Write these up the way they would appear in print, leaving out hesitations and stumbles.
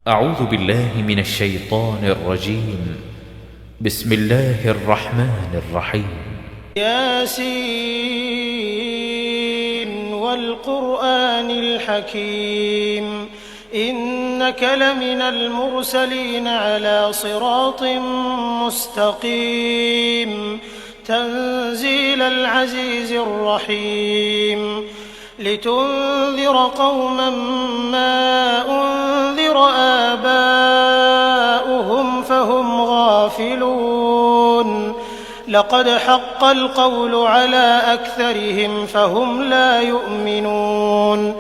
أعوذ بالله من الشيطان الرجيم. بسم الله الرحمن الرحيم. ياسين والقرآن الحكيم إنك لمن المرسلين على صراط مستقيم تنزيل العزيز الرحيم لتنذر قوما ما أنذر آباؤهم فهم غافلون لقد حق القول على أكثرهم فهم لا يؤمنون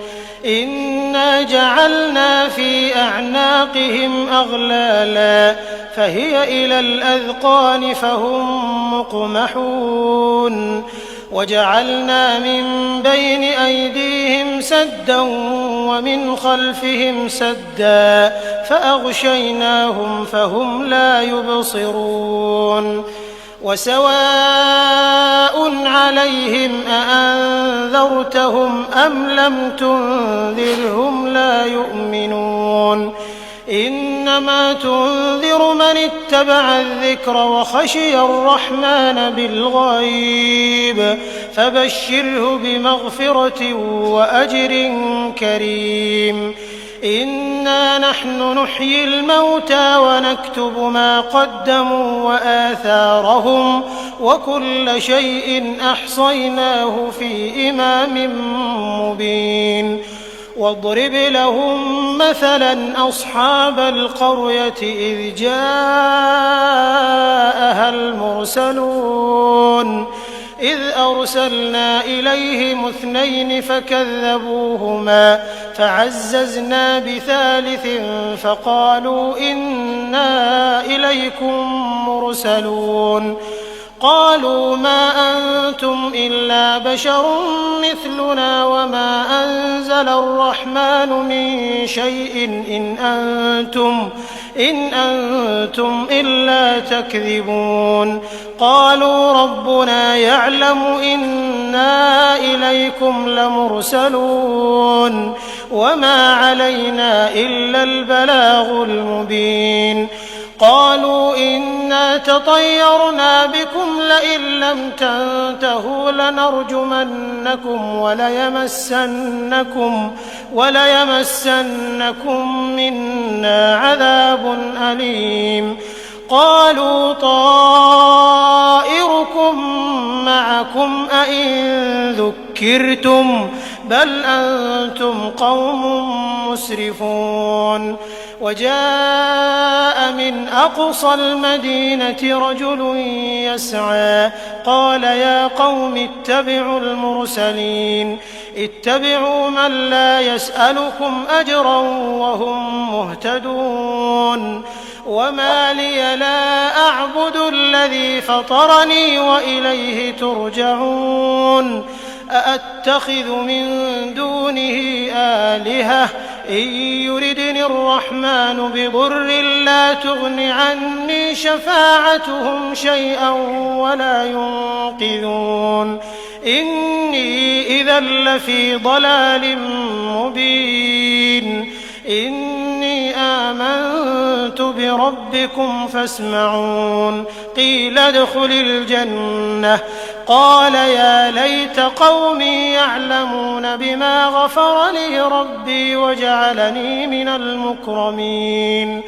إنا جعلنا في أعناقهم أغلالا فهي إلى الأذقان فهم مقمحون وجعلنا من بين أيديهم سدا ومن خلفهم سدا فأغشيناهم فهم لا يبصرون وسواء عليهم أأنذرتهم أم لم تنذرهم لا يؤمنون إنما تنذر من اتبع الذكر وخشي الرحمن بالغيب فبشره بمغفرة وأجر كريم إنا نحن نحيي الموتى ونكتب ما قدموا وآثارهم وكل شيء أحصيناه في إمام مبين واضرب لهم مثلا أصحاب القرية إذ جاءها المرسلون إذ أرسلنا إليهم 2 فكذبوهما فعززنا بثالث فقالوا إنا إليكم مرسلون قالوا ما أنتم إلا بشر مثلنا وما أنزل الرحمن من شيء إن أنتم إلا تكذبون قالوا ربنا يعلم إنا إليكم لمرسلون وما علينا إلا البلاغ المبين قالوا إنا تطيرنا بكم لئن لم تنتهوا لنرجمنكم وليمسنكم منا عذاب أليم قالوا طائركم معكم أئن ذكرتم بل أنتم قوم مسرفون وجاء من أقصى المدينة رجل يسعى قال يا قوم اتبعوا المرسلين اتبعوا من لا يسألكم أجرا وهم مهتدون وما لي لا أعبد الذي فطرني وإليه ترجعون أأتخذ من دونه آلهة إن يردني الرحمن بضر لا تغن عني شفاعتهم شيئا ولا ينقذون إني إذا لفي ضلال مبين إني آمنت بربكم فاسمعون قيل ادخل الجنة قال يا ليت قومي يعلمون بما غفر لي ربي وجعلني من المكرمين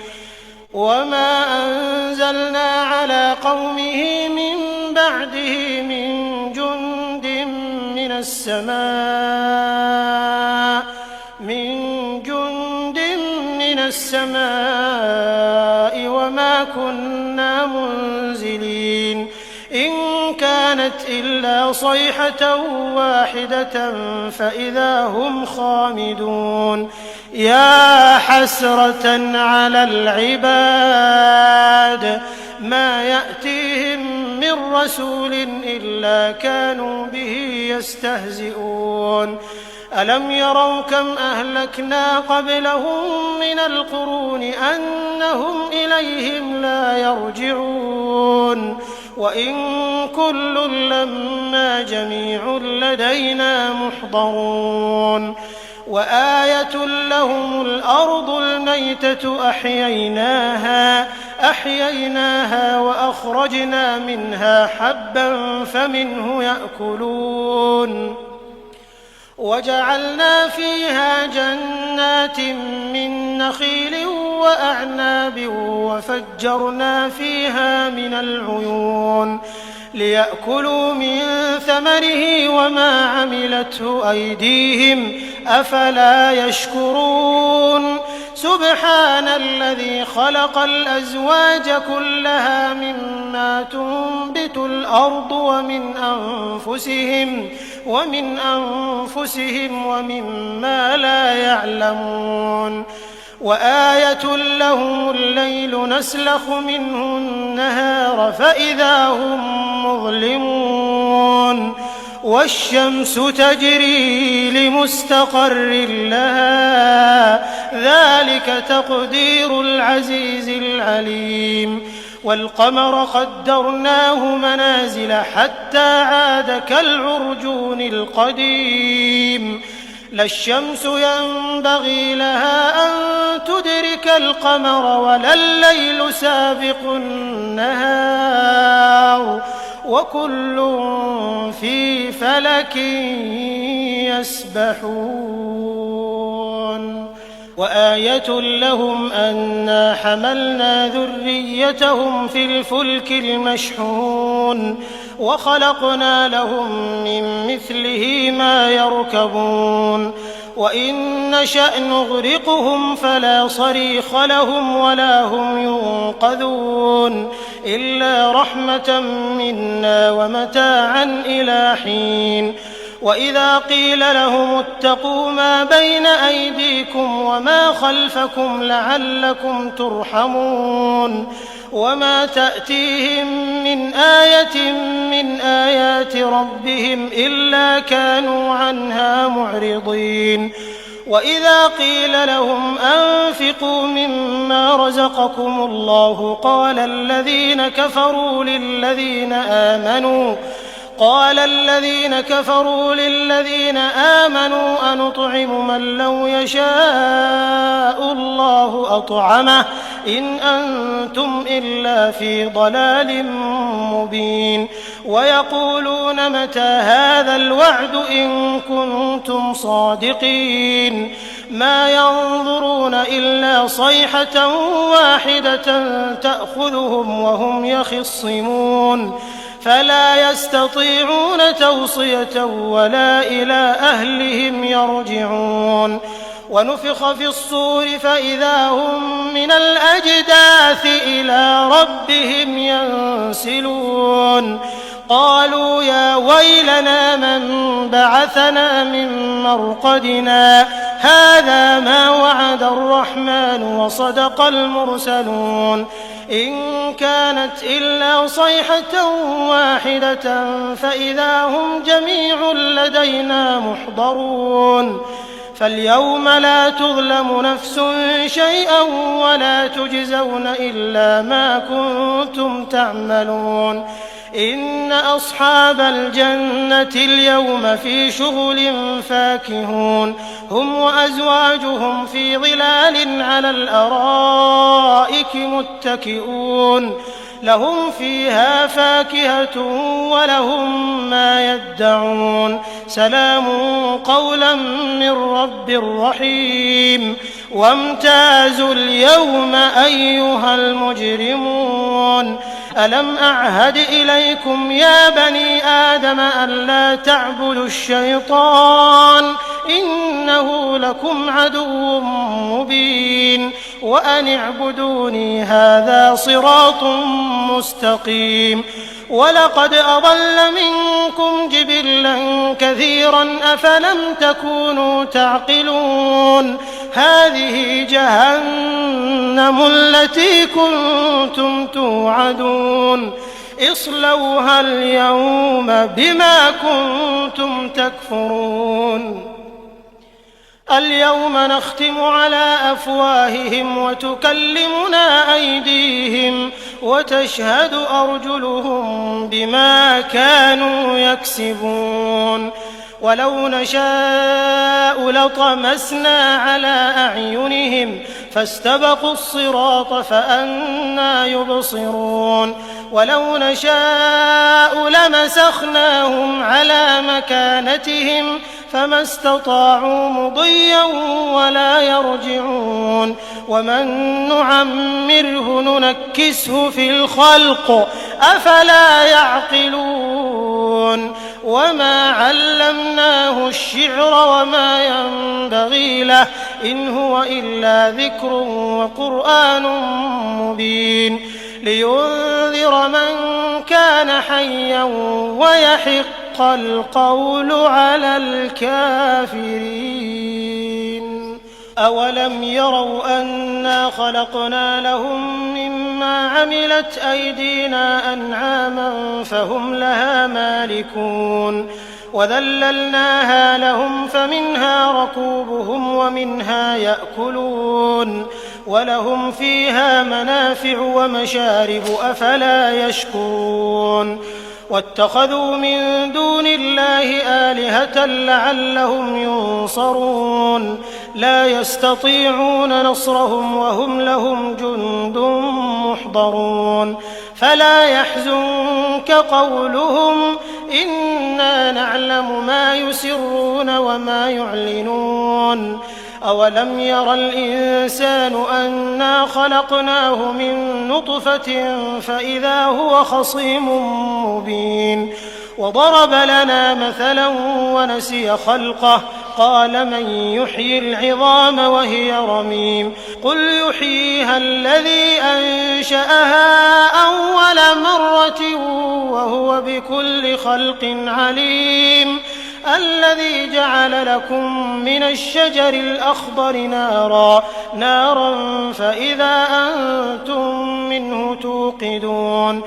وما أنزلنا على قومه من بعده من جند من السماء وما كنا منزلين إن كانت إلا صيحة واحدة فإذا هم خامدون يا حسرة على العباد ما يأتيهم من رسول إلا كانوا به يستهزئون ألم يروا كم أهلكنا قبلهم من القرون أنهم إليهم لا يرجعون وإن كل لما جميع لدينا محضرون وآية لهم الأرض الميتة أحييناها وأخرجنا منها حبا فمنه يأكلون وجعلنا فيها جنات من نخيل وأعناب وفجرنا فيها من العيون ليأكلوا من ثمره وما عملته أيديهم أفلا يشكرون سبحان الذي خلق الأزواج كلها مما تنبت الأرض ومن أنفسهم ومما لا يعلمون وآية لهم الليل نسلخ منه النهار فإذا هم مظلمون والشمس تجري لمستقر لها ذلك تقدير العزيز العليم والقمر قدرناه منازل حتى عاد كالعرجون القديم لا الشمس ينبغي لها أن تدرك القمر ولا الليل سابق النهار وكل في فلك يسبحون وآية لهم أنا حملنا ذريتهم في الفلك المشحون وخلقنا لهم من مثله ما يركبون وإن نشأ نغرقهم فلا صريخ لهم ولا هم ينقذون إلا رحمة منا ومتاعا إلى حين وإذا قيل لهم اتقوا ما بين أيديكم وما خلفكم لعلكم ترحمون وما تأتيهم من آية من آيات ربهم إلا كانوا عنها معرضين وإذا قيل لهم أنفقوا مما رزقكم الله قال الذين كفروا للذين آمنوا أنطعم من لو يشاء الله أطعمه إن أنتم إلا في ضلال مبين ويقولون متى هذا الوعد إن كنتم صادقين ما ينظرون إلا صيحة واحدة تأخذهم وهم يخصمون فلا يستطيعون توصية ولا إلى أهلهم يرجعون ونفخ في الصور فإذا هم من الأجداث إلى ربهم ينسلون قالوا يا ويلنا من بعثنا من مرقدنا هذا ما وعد الرحمن وصدق المرسلون إن كانت إلا صيحة واحدة فإذا هم جميع لدينا محضرون فاليوم لا تظلم نفس شيئا ولا تجزون إلا ما كنتم تعملون إن أصحاب الجنة اليوم في شغل فاكهون هم وأزواجهم في ظلال على الأرائك متكئون لهم فيها فاكهة ولهم ما يدعون سلام قولا من رب رحيم وامتازوا اليوم أيها المجرمون ألم أعهد إليكم يا بني آدم ألا تعبدوا الشيطان إنه لكم عدو مبين وأن اعبدوني هذا صراط مستقيم ولقد أضل منكم جبلا كثيرا أفلم تكونوا تعقلون هذه جهنم التي كنتم توعدون اصلوها اليوم بما كنتم تكفرون اليوم نختم على أفواههم وتكلمنا أيديهم وتشهد أرجلهم بما كانوا يكسبون ولو نشاء لطمسنا على أعينهم فاستبقوا الصراط فأنى يبصرون ولو نشاء لمسخناهم على مكانتهم فما استطاعوا مضيا ولا يرجعون ومن نعمره ننكسه في الخلق أفلا يعقلون وما علمناه الشعر وما ينبغي له إن هو إلا ذكر وقرآن مبين لينذر من كان حيا ويحق القول على الكافرين أولم يروا أنا خلقنا لهم مما عملت أيدينا أنعاما فهم لها مالكون وذللناها لهم فمنها ركوبهم ومنها يأكلون ولهم فيها منافع ومشارب أفلا يشكرون واتخذوا من دون الله آلهة لعلهم ينصرون لا يستطيعون نصرهم وهم لهم جند محضرون فلا يحزنك قولهم إنا نعلم ما يسرون وما يعلنون أولم ير الإنسان أنا خلقناه من نطفة فإذا هو خصيم مبين وضرب لنا مثلا ونسي خلقه قال من يحيي العظام وهي رميم قل يحييها الذي أنشأها أول مرة وهو بكل خلق عليم الذي جعل لكم من الشجر الأخضر نارا فإذا أنتم منه توقدون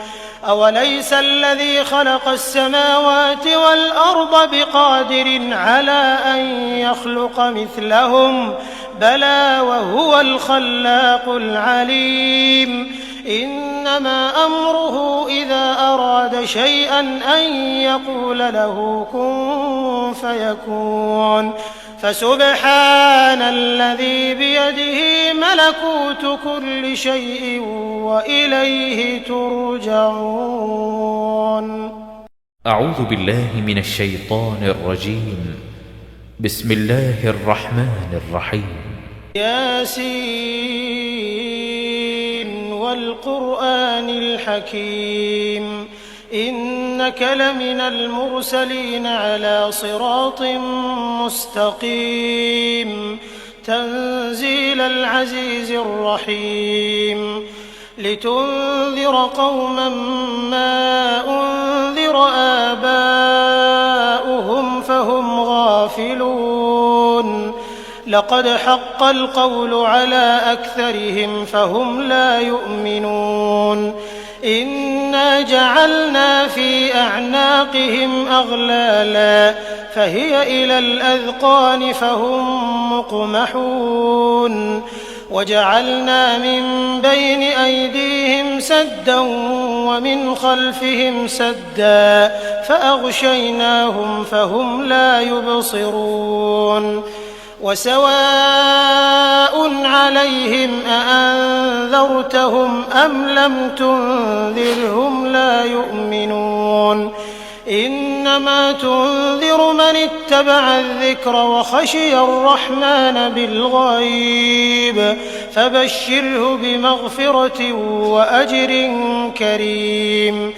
أوليس الذي خلق السماوات والأرض بقادر على أن يخلق مثلهم بلى وهو الخلاق العليم إنما أمره إذا أراد شيئا أن يقول له كن فيكون فسبحان الذي بيده ملكوت كل شيء وإليه ترجعون. أعوذ بالله من الشيطان الرجيم. بسم الله الرحمن الرحيم. ياسين والقرآن الحكيم إنك لمن المرسلين على صراط مستقيم تنزيل العزيز الرحيم لتنذر قوما ما أنذر آباؤهم فهم غافلون لقد حق القول على أكثرهم فهم لا يؤمنون إنا جعلنا في أعناقهم أغلالا فهي إلى الأذقان فهم مقمحون وجعلنا من بين أيديهم سدا ومن خلفهم سدا فأغشيناهم فهم لا يبصرون وسواء عليهم أأنذرتهم أم لم تنذرهم لا يؤمنون إنما تنذر من اتبع الذكر وخشي الرحمن بالغيب فبشره بمغفرة وأجر كريم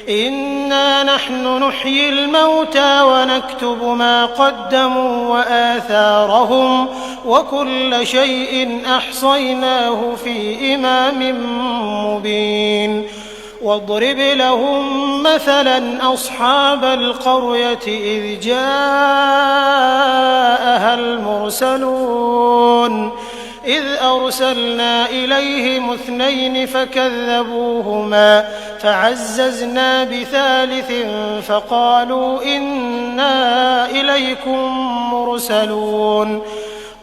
إنا نحن نحيي الموتى ونكتب ما قدموا وآثارهم وكل شيء أحصيناه في إمام مبين واضرب لهم مثلا أصحاب القرية إذ جاءها المرسلون إذ أرسلنا إليهم 2 فكذبوهما فعززنا بثالث فقالوا إنا إليكم مرسلون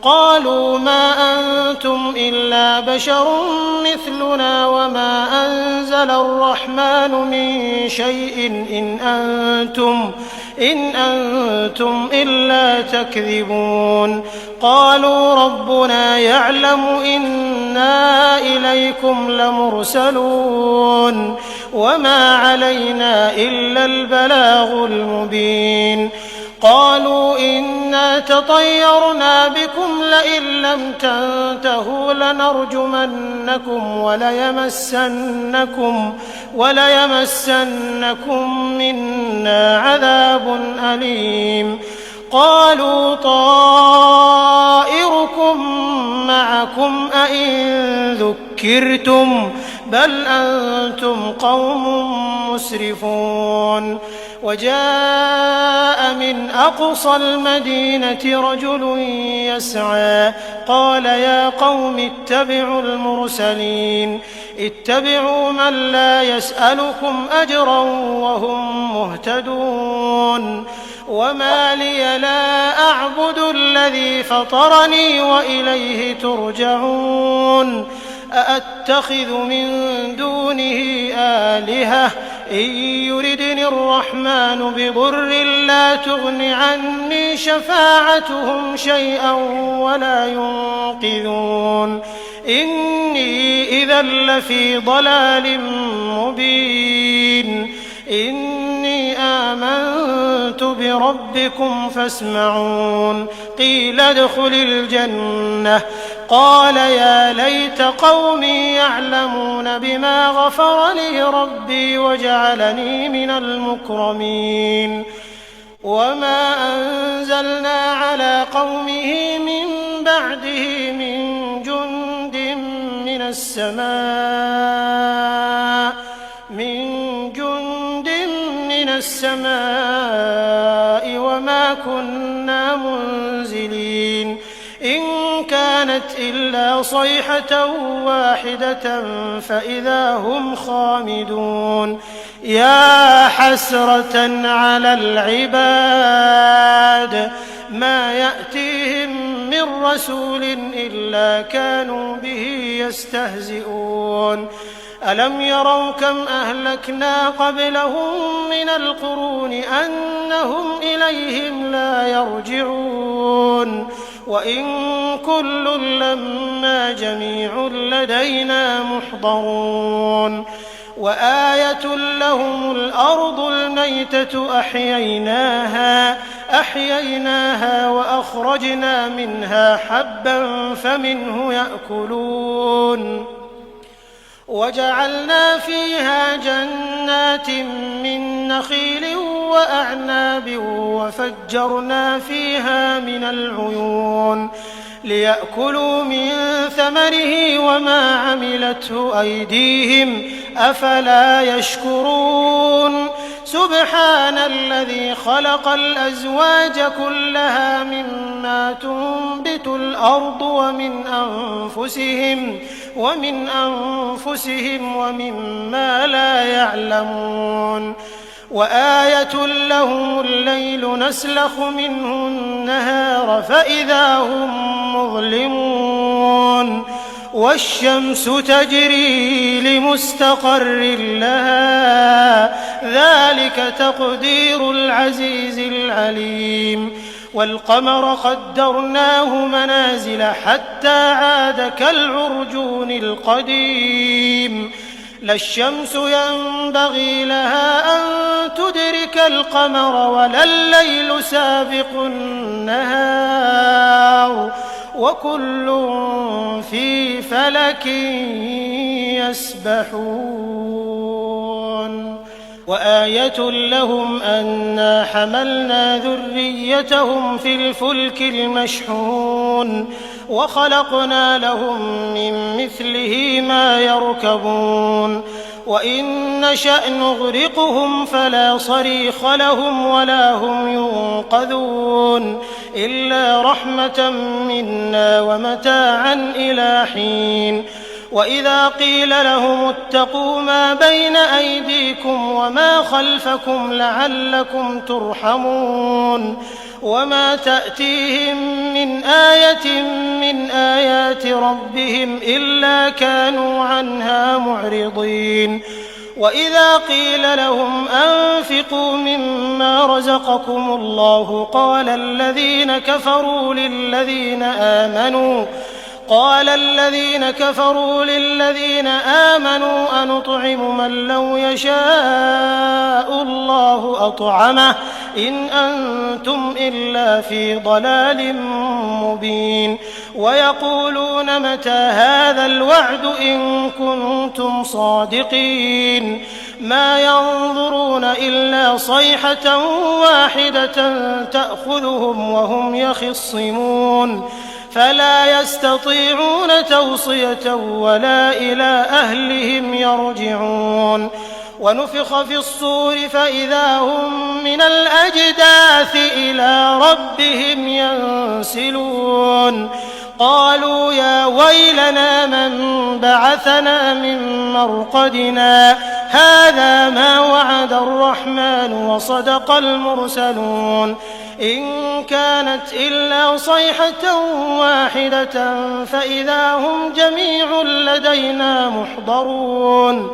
قالوا ما أنتم إلا بشر مثلنا وما أنزل الرحمن من شيء إن أنتم إلا تكذبون قالوا ربنا يعلم إنا إليكم لمرسلون وما علينا إلا البلاغ المبين قالوا إنا تطيرنا بكم لئن لم تنتهوا لنرجمنكم وليمسنكم منا عذاب أليم قالوا طائركم معكم أئن ذكرتم بل أنتم قوم مسرفون وجاء من أقصى المدينة رجل يسعى قال يا قوم اتبعوا المرسلين اتبعوا من لا يسألكم أجرا وهم مهتدون وما لي لا أعبد الذي فطرني وإليه ترجعون أأتخذ من دونه آلهة إن يردني الرحمن بضر لا تغن عني شفاعتهم شيئا ولا ينقذون إني إذا لفي ضلال مبين إني آمنت بربكم فاسمعون قيل ادخل الجنة قال يا ليت قومي يعلمون بما غفر لي ربي وجعلني من المكرمين وما أنزلنا على قومه من بعده من جند من السماء وما كنا منزلين إن كانت إلا صيحة واحدة فإذا هم خامدون يا حسرة على العباد ما يأتيهم من رسول إلا كانوا به يستهزئون ألم يروا كم أهلكنا قبلهم من القرون أنهم إليهم لا يرجعون وإن كل لما جميع لدينا محضرون وآية لهم الأرض الميتة أحييناها وأخرجنا منها حبا فمنه يأكلون وجعلنا فيها جنات من نخيل وأعناب وفجرنا فيها من العيون ليأكلوا من ثمره وما عملته أيديهم أفلا يشكرون سبحان الذي خلق الأزواج كلها مما تنبت الأرض ومن أنفسهم ومما لا يعلمون وآية لهم الليل نسلخ منه النهار فإذا هم مظلمون والشمس تجري لمستقر لها ذلك تقدير العزيز العليم والقمر قدرناه منازل حتى عاد كالعرجون القديم لا الشمس ينبغي لها أن تدرك القمر ولا الليل سابق النهار وكل في فلك يسبحون وآية لهم أنا حملنا ذريتهم في الفلك المشحون وخلقنا لهم من مثله ما يركبون وإن نشأ نغرقهم فلا صريخ لهم ولا هم ينقذون إلا رحمة منا ومتاعا إلى حين وإذا قيل لهم اتقوا ما بين أيديكم وما خلفكم لعلكم ترحمون وما تأتيهم من آية من آيات ربهم إلا كانوا عنها معرضين وإذا قيل لهم أنفقوا مما رزقكم الله قال الذين كفروا للذين آمنوا أنطعم من لو يشاء الله أطعمه إن أنتم إلا في ضلال مبين ويقولون متى هذا الوعد إن كنتم صادقين ما ينظرون إلا صيحة واحدة تأخذهم وهم يخصمون فلا يستطيعون توصية ولا إلى أهلهم يرجعون ونفخ في الصور فإذا هم من الأجداث إلى ربهم ينسلون قالوا يا ويلنا من بعثنا من مرقدنا هذا ما وعد الرحمن وصدق المرسلون إن كانت إلا صيحة واحدة فإذا هم جميع لدينا محضرون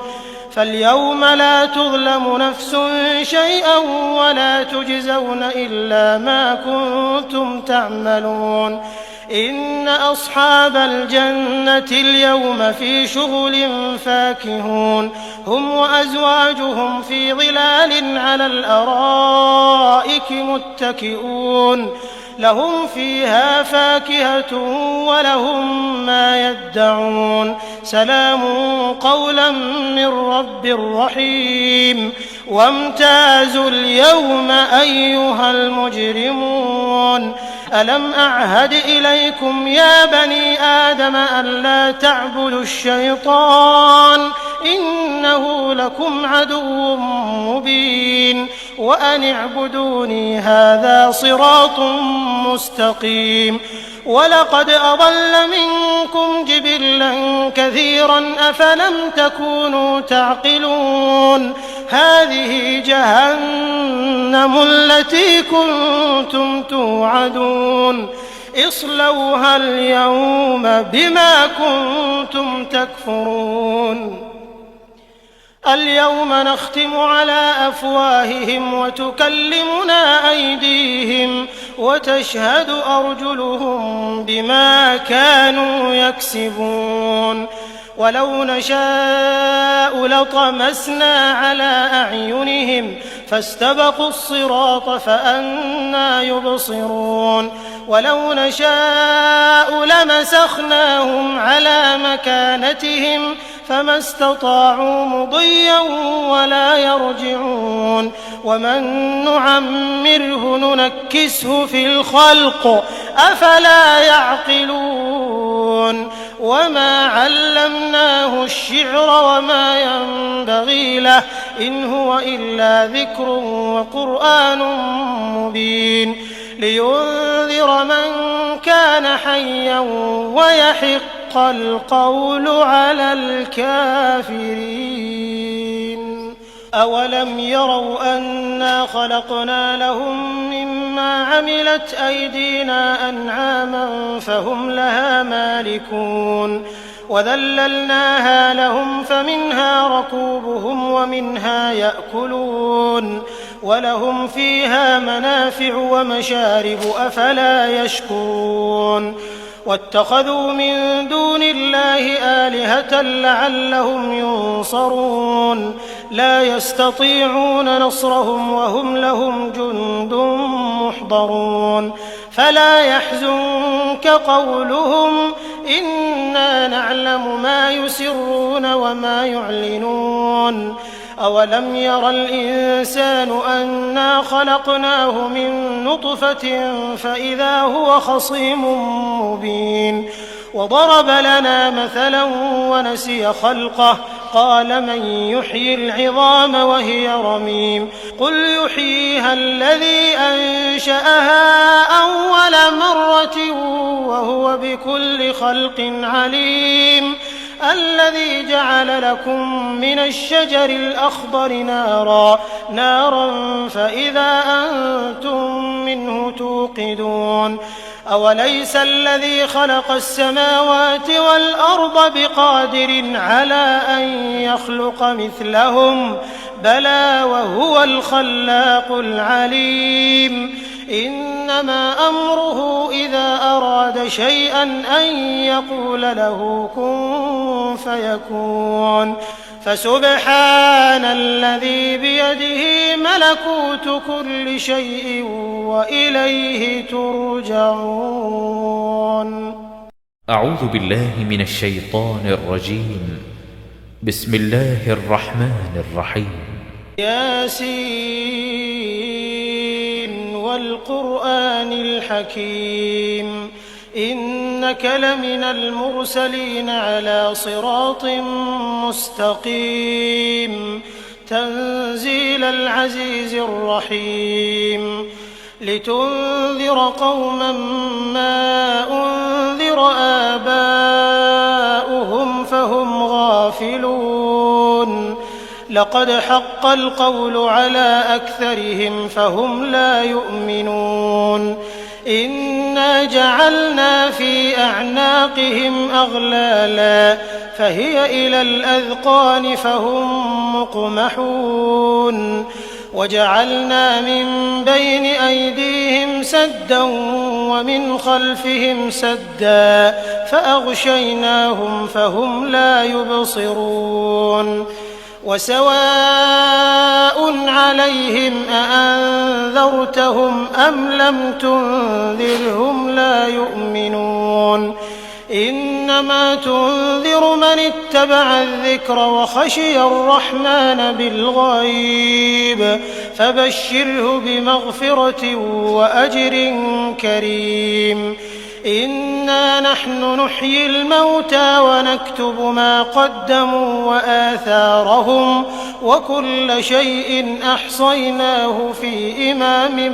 فاليوم لا تظلم نفس شيئا ولا تجزون إلا ما كنتم تعملون إن أصحاب الجنة اليوم في شغل فاكهون هم وأزواجهم في ظلال على الأرائك متكئون لهم فيها فاكهة ولهم ما يدعون سلام قولا من رب رحيم وامتازوا اليوم أيها المجرمون ألم أعهد إليكم يا بني آدم ألا تعبدوا الشيطان إنه لكم عدو مبين وأن اعبدوني هذا صراط مستقيم ولقد أضل منكم جبلا كثيرا أفلم تكونوا تعقلون هذه جهنم التي كنتم توعدون اصلوها اليوم بما كنتم تكفرون اليوم نختم على أفواههم وتكلمنا أيديهم وتشهد أرجلهم بما كانوا يكسبون ولو نشاء لطمسنا على أعينهم فاستبقوا الصراط فأنى يبصرون ولو نشاء لمسخناهم على مكانتهم فما استطاعوا مضيا ولا يرجعون ومن نعمره ننكسه في الخلق أفلا يعقلون وما علمناه الشعر وما ينبغي له إن هو إلا ذكر وقرآن مبين لينذر من كان حيا ويحق القول على الكافرين أولم يروا أنا خلقنا لهم مما عملت أيدينا أنعاما فهم لها مالكون وذللناها لهم فمنها ركوبهم ومنها يأكلون ولهم فيها منافع ومشارب أفلا يشكرون واتخذوا من دون الله آلهة لعلهم ينصرون لا يستطيعون نصرهم وهم لهم جند محضرون فلا يحزنك قولهم إنا نعلم ما يسرون وما يعلنون أولم ير الإنسان أنا خلقناه من نطفة فإذا هو خصيم مبين وضرب لنا مثلا ونسي خلقه قال من يحيي العظام وهي رميم قل يحييها الذي أنشأها أول مرة وهو بكل خلق عليم الذي جعل لكم من الشجر الأخضر نارا فإذا أنتم منه توقدون أوليس الذي خلق السماوات والأرض بقادر على أن يخلق مثلهم بلى وهو الخلاق العليم إنما أمره إذا أراد شيئا أن يقول له كن فيكون فسبحان الذي بيده ملكوت كل شيء وإليه ترجعون. أعوذ بالله من الشيطان الرجيم. بسم الله الرحمن الرحيم. ياسين والقرآن الحكيم إنك لمن المرسلين على صراط مستقيم تنزيل العزيز الرحيم لتنذر قوما ما أنذر آباؤهم فهم غافلون لقد حق القول على أكثرهم فهم لا يؤمنون إنا جعلنا في أعناقهم أغلالا فهي إلى الأذقان فهم مقمحون وجعلنا من بين أيديهم سدا ومن خلفهم سدا فأغشيناهم فهم لا يبصرون وسواء عليهم أأنذرتهم أم لم تنذرهم لا يؤمنون إنما تنذر من اتبع الذكر وخشي الرحمن بالغيب فبشره بمغفرة وأجر كريم إنا نحن نحيي الموتى ونكتب ما قدموا وآثارهم وكل شيء أحصيناه في إمام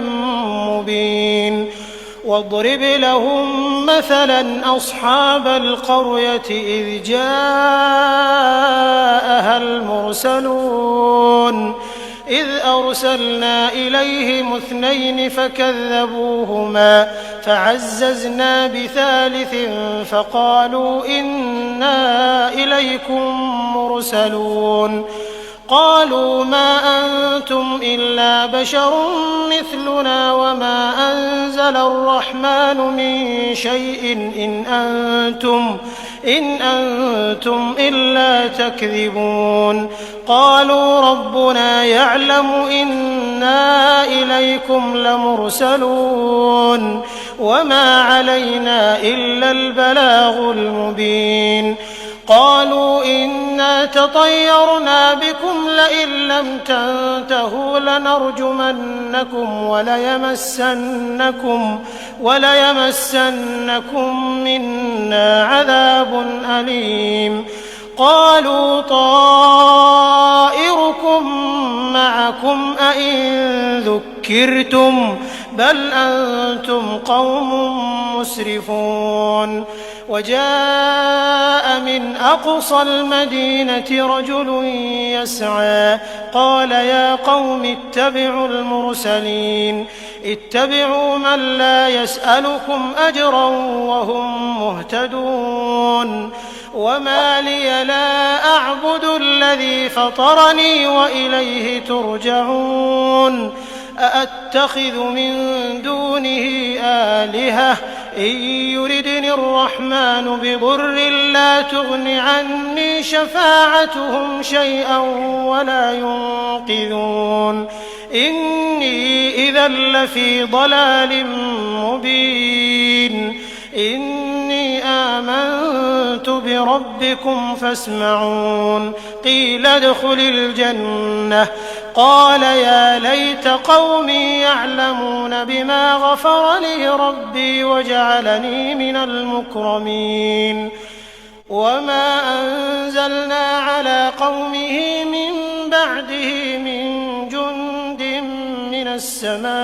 مبين واضرب لهم مثلا أصحاب القرية إذ جاءها المرسلون إذ أرسلنا إليهم 2 فكذبوهما فعززنا بثالث فقالوا إنا إليكم مرسلون قالوا ما أنتم إلا بشر مثلنا وما أنزل الرحمن من شيء إن أنتم إلا تكذبون قالوا ربنا يعلم إنا إليكم لمرسلون وما علينا إلا البلاغ المبين قالوا إنا تطيرنا بكم لئن لم تنتهوا لنرجمنكم وليمسنكم منا عذاب أليم قالوا طائركم معكم أئن ذكرتم بل أنتم قوم مسرفون وجاء من أقصى المدينة رجل يسعى قال يا قوم اتبعوا المرسلين اتبعوا من لا يسألكم أجرا وهم مهتدون وما لي لا أعبد الذي فطرني وإليه ترجعون أأتخذ من دونه آلهة إن يردني الرحمن بضر لا تغن عني شفاعتهم شيئا ولا ينقذون إني إذا لفي ضلال مبين إني آمنت بربكم فاسمعون قيل ادخل الجنة قال يا ليت قومي يعلمون بما غفر لي ربي وجعلني من المكرمين وما أنزلنا على قومه من بعده من جند من السماء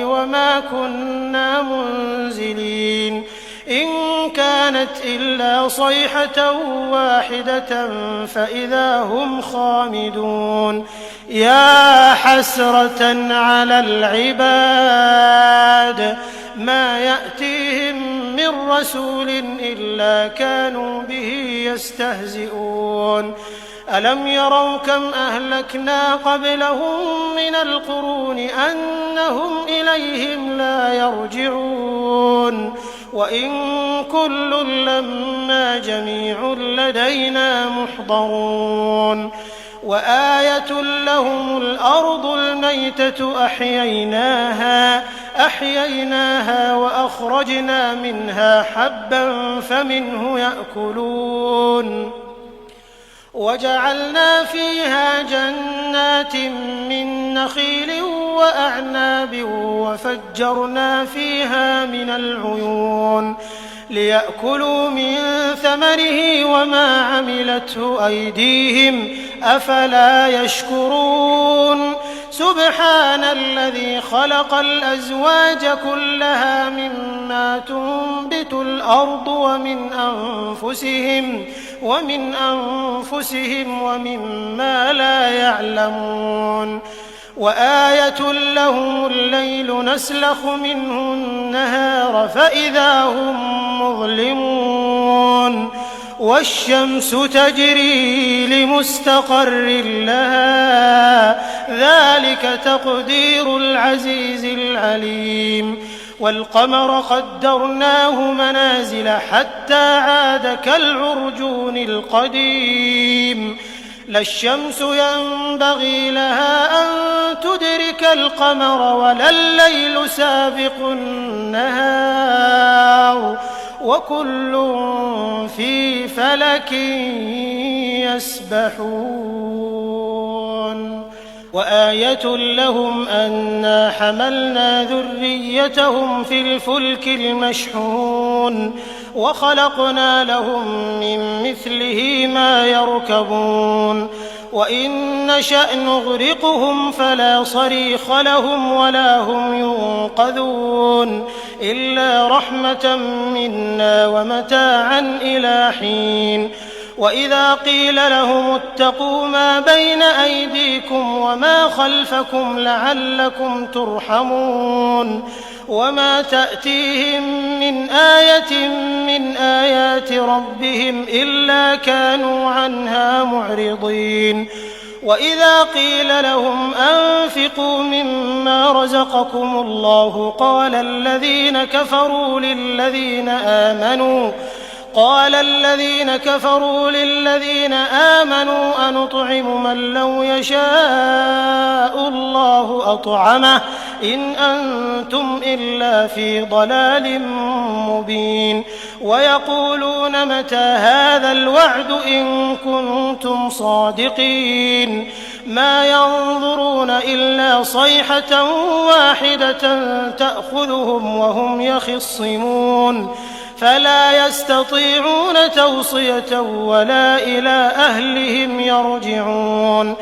وما كنا منزلين إن كان كانت إلا صيحة واحدة فإذا هم خامدون يا حسرة على العباد ما يأتيهم من رسول إلا كانوا به يستهزئون ألم يروا كم أهلكنا قبلهم من القرون أنهم إليهم لا يرجعون وإن كل لما جميع لدينا محضرون وآية لهم الأرض الميتة أحييناها وأخرجنا منها حبا فمنه يأكلون وجعلنا فيها جنات من نخيل وأعناب وفجرنا فيها من العيون ليأكلوا من ثمره وما عملته أيديهم أفلا يشكرون سبحان الذي خلق الأزواج كلها مما تنبت الأرض ومن أنفسهم ومما لا يعلمون وآية لهم الليل نسلخ منه النهار فإذا هم مظلمون والشمس تجري لمستقر لها ذلك تقدير العزيز العليم والقمر قدرناه منازل حتى عاد كالعرجون القديم لا الشمس ينبغي لها أن تدرك القمر ولا الليل سابق النهار وكل في فلك يسبحون وآية لهم أنا حملنا ذريتهم في الفلك المشحون وخلقنا لهم من مثله ما يركبون وإن نشأ نغرقهم فلا صريخ لهم ولا هم ينقذون إلا رحمة منا ومتاعا إلى حين وإذا قيل لهم اتقوا ما بين أيديكم وما خلفكم لعلكم ترحمون وما تأتيهم من آية من آيات ربهم إلا كانوا عنها معرضين وإذا قيل لهم أنفقوا مما رزقكم الله قال الذين كفروا للذين آمنوا أنطعم من لو يشاء الله أطعمه إن أنتم إلا في ضلال مبين ويقولون متى هذا الوعد إن كنتم صادقين ما ينظرون إلا صيحة واحدة تأخذهم وهم يخصمون فلا يستطيعون توصية ولا إلى أهلهم يرجعون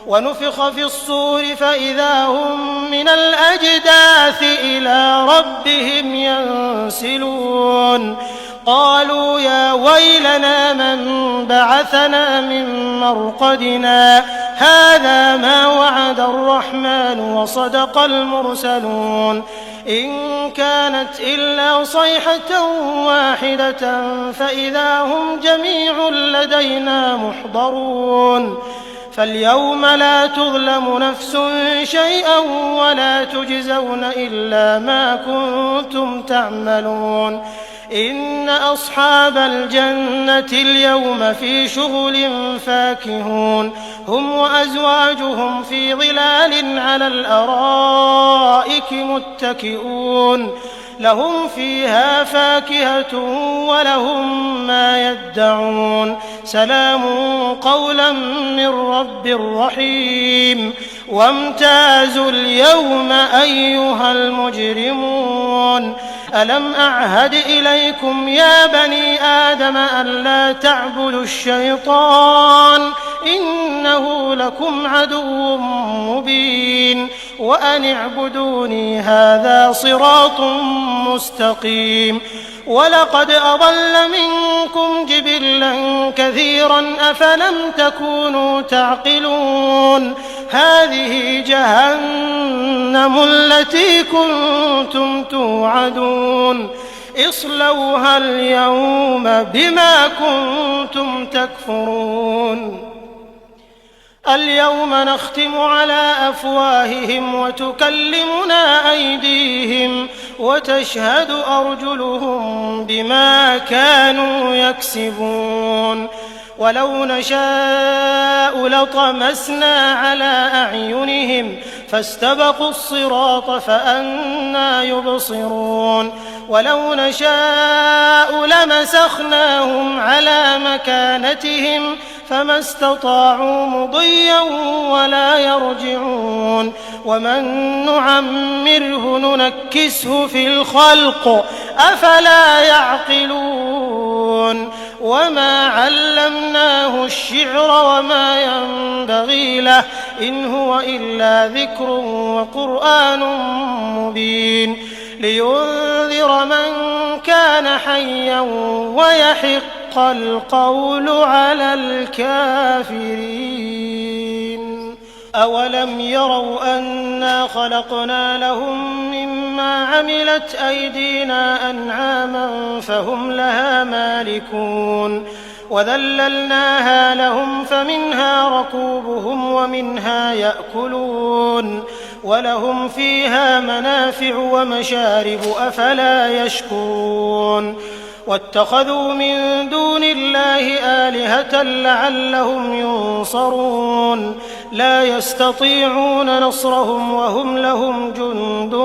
ونفخ في الصور فإذا هم من الأجداث إلى ربهم ينسلون قالوا يا ويلنا من بعثنا من مرقدنا هذا ما وعد الرحمن وصدق المرسلون إن كانت إلا صيحة واحدة فإذا هم جميع لدينا محضرون فاليوم لا تظلم نفس شيئا ولا تجزون إلا ما كنتم تعملون إن أصحاب الجنة اليوم في شغل فاكهون هم وأزواجهم في ظلال على الأرائك متكئون لهم فيها فاكهة ولهم ما يدعون سلام قولا من رب رحيم وامتازوا اليوم أيها المجرمون ألم أعهد إليكم يا بني آدم أن لا تعبدوا الشيطان إنه لكم عدو مبين وأن اعبدوني هذا صراط مستقيم ولقد أضل منكم جبلا كثيرا أفلم تكونوا تعقلون هذه جهنم التي كنتم توعدون اصلوها اليوم بما كنتم تكفرون اليوم نختم على أفواههم وتكلمنا أيديهم وتشهد أرجلهم بما كانوا يكسبون ولو نشاء لطمسنا على أعينهم فاستبقوا الصراط فأنى يبصرون ولو نشاء لمسخناهم على مكانتهم فما استطاعوا مضيا ولا يرجعون ومن نعمره ننكسه في الخلق أفلا يعقلون وما علمناه الشعر وما ينبغي له إن هو إلا ذكر وقرآن مبين لينذر من كان حيا ويحق القول على الكافرين أولم يروا أنا خلقنا لهم مما عملت أيدينا أنعاما فهم لها مالكون وذللناها لهم فمنها ركوبهم ومنها يأكلون ولهم فيها منافع ومشارب أفلا يشكرون واتخذوا من دون الله آلهة لعلهم ينصرون لا يستطيعون نصرهم وهم لهم جند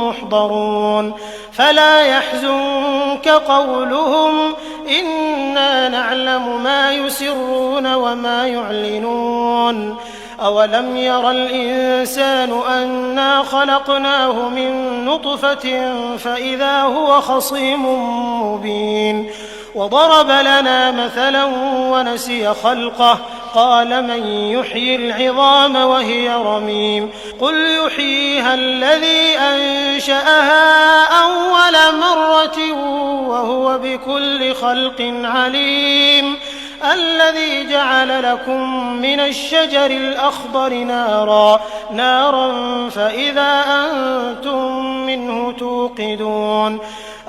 محضرون فلا يحزنك قولهم إنا نعلم ما يسرون وما يعلنون أولم ير الإنسان أنا خلقناه من نطفة فإذا هو خصيم مبين وضرب لنا مثلا ونسي خلقه قال من يحيي العظام وهي رميم قل يحييها الذي أنشأها أول مرة وهو بكل خلق عليم الذي جعل لكم من الشجر الأخضر نارا فإذا أنتم منه توقدون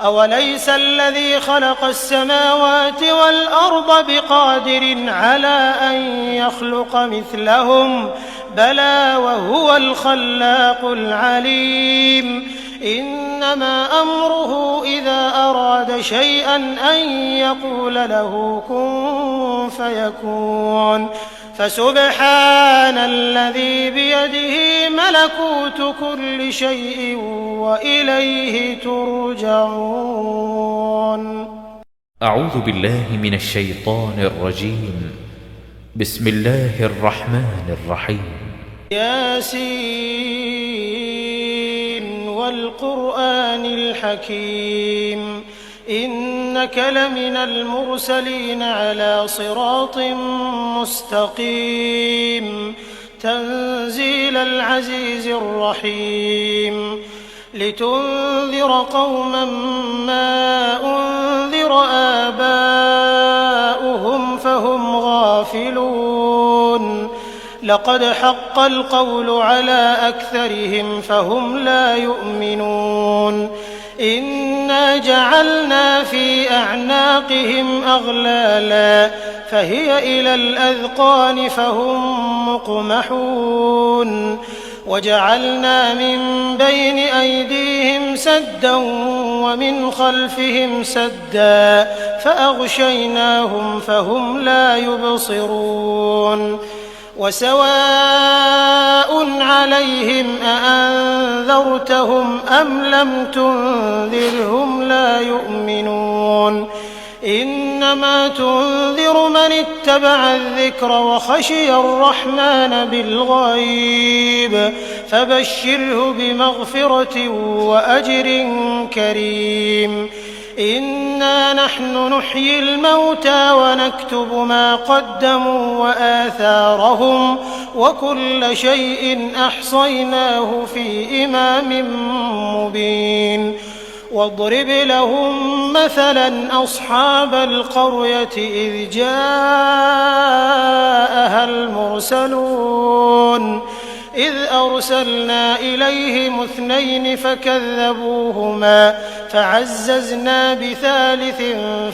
أوليس الذي خلق السماوات والأرض بقادر على أن يخلق مثلهم بلى وهو الخلاق العليم إنما أمره إذا أراد شيئا أن يقول له كن فيكون فسبحان الذي بيده ملكوت كل شيء وإليه ترجعون أعوذ بالله من الشيطان الرجيم بسم الله الرحمن الرحيم ياسين والقرآن الحكيم إنك لمن المرسلين على صراط مستقيم تنزيل العزيز الرحيم لتنذر قوما ما أنذر آباؤهم فهم غافلون لقد حق القول على أكثرهم فهم لا يؤمنون إنا جعلنا في أعناقهم أغلالا فهي إلى الأذقان فهم مقمحون وجعلنا من بين أيديهم سدا ومن خلفهم سدا فأغشيناهم فهم لا يبصرون وسواء عليهم أأنذرتهم أم لم تنذرهم لا يؤمنون إنما تنذر من اتبع الذكر وخشي الرحمن بالغيب فبشره بمغفرة وأجر كريم إنا نحن نحيي الموتى ونكتب ما قدموا وآثارهم وكل شيء أحصيناه في إمام مبين واضرب لهم مثلا أصحاب القرية إذ جاءها المرسلون إذ أرسلنا إليهم 2 فكذبوهما فعززنا بثالث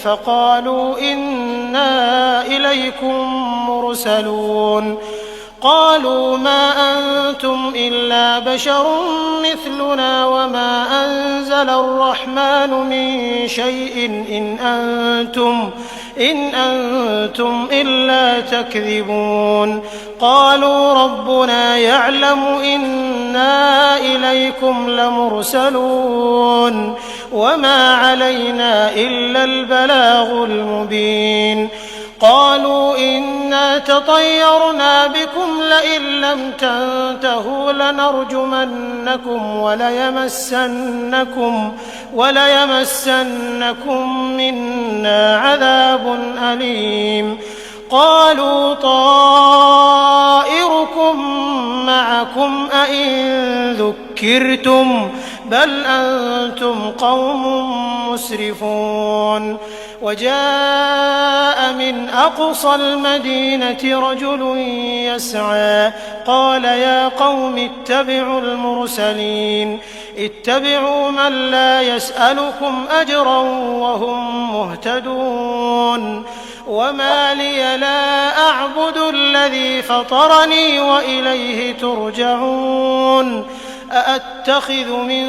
فقالوا إنا إليكم مرسلون قالوا ما أنتم إلا بشر مثلنا وما أنزل الرحمن من شيء إن أنتم إلا تكذبون قالوا ربنا يعلم إنا إليكم لمرسلون وما علينا إلا البلاغ المبين قالوا إنا تطيرنا بكم لئن لم تنتهوا لنرجمنكم وليمسنكم منا عذاب أليم قالوا طائركم معكم أئن ذكرتم بل أنتم قوم مسرفون وجاء من أقصى المدينة رجل يسعى قال يا قوم اتبعوا المرسلين اتبعوا من لا يسألكم أجرا وهم مهتدون وما لي لا أعبد الذي فطرني وإليه ترجعون أأتخذ من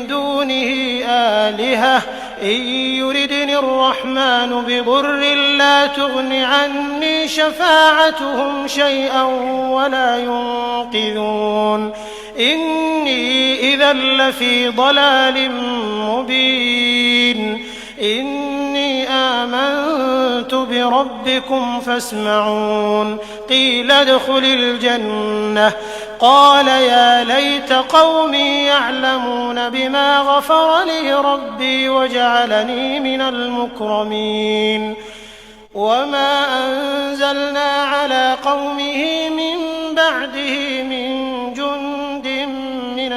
دونه آلهة إن يردني الرحمن بضر لا تغن عني شفاعتهم شيئا ولا ينقذون إني إذا لفي ضلال مبين إني آمنت بربكم فاسمعون قيل ادخل الجنة قال يا ليت قومي يعلمون بما غفر لي ربي وجعلني من المكرمين وما أنزلنا على قومه من بعده من جند من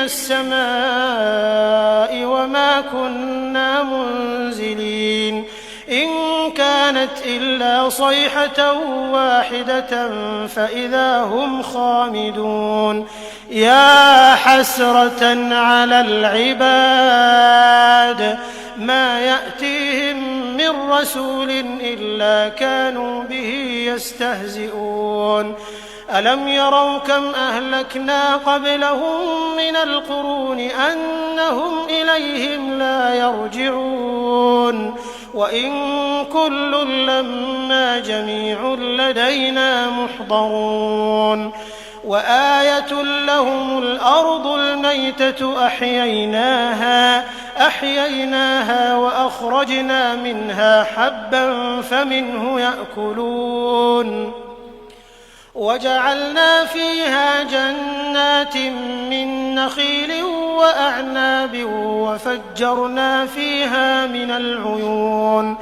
السماء وما كنا منزلين إن كانت إلا صيحة واحدة فإذا هم خامدون يا حسرة على العباد ما يأتيهم من رسول إلا كانوا به يستهزئون ألم يروا كم أهلكنا قبلهم من القرون أنهم إليهم لا يرجعون وإن كل لما جميع لدينا محضرون وآية لهم الأرض الميتة أحييناها وأخرجنا منها حبا فمنه يأكلون وجعلنا فيها جنات من نخيل وأعناب وفجرنا فيها من العيون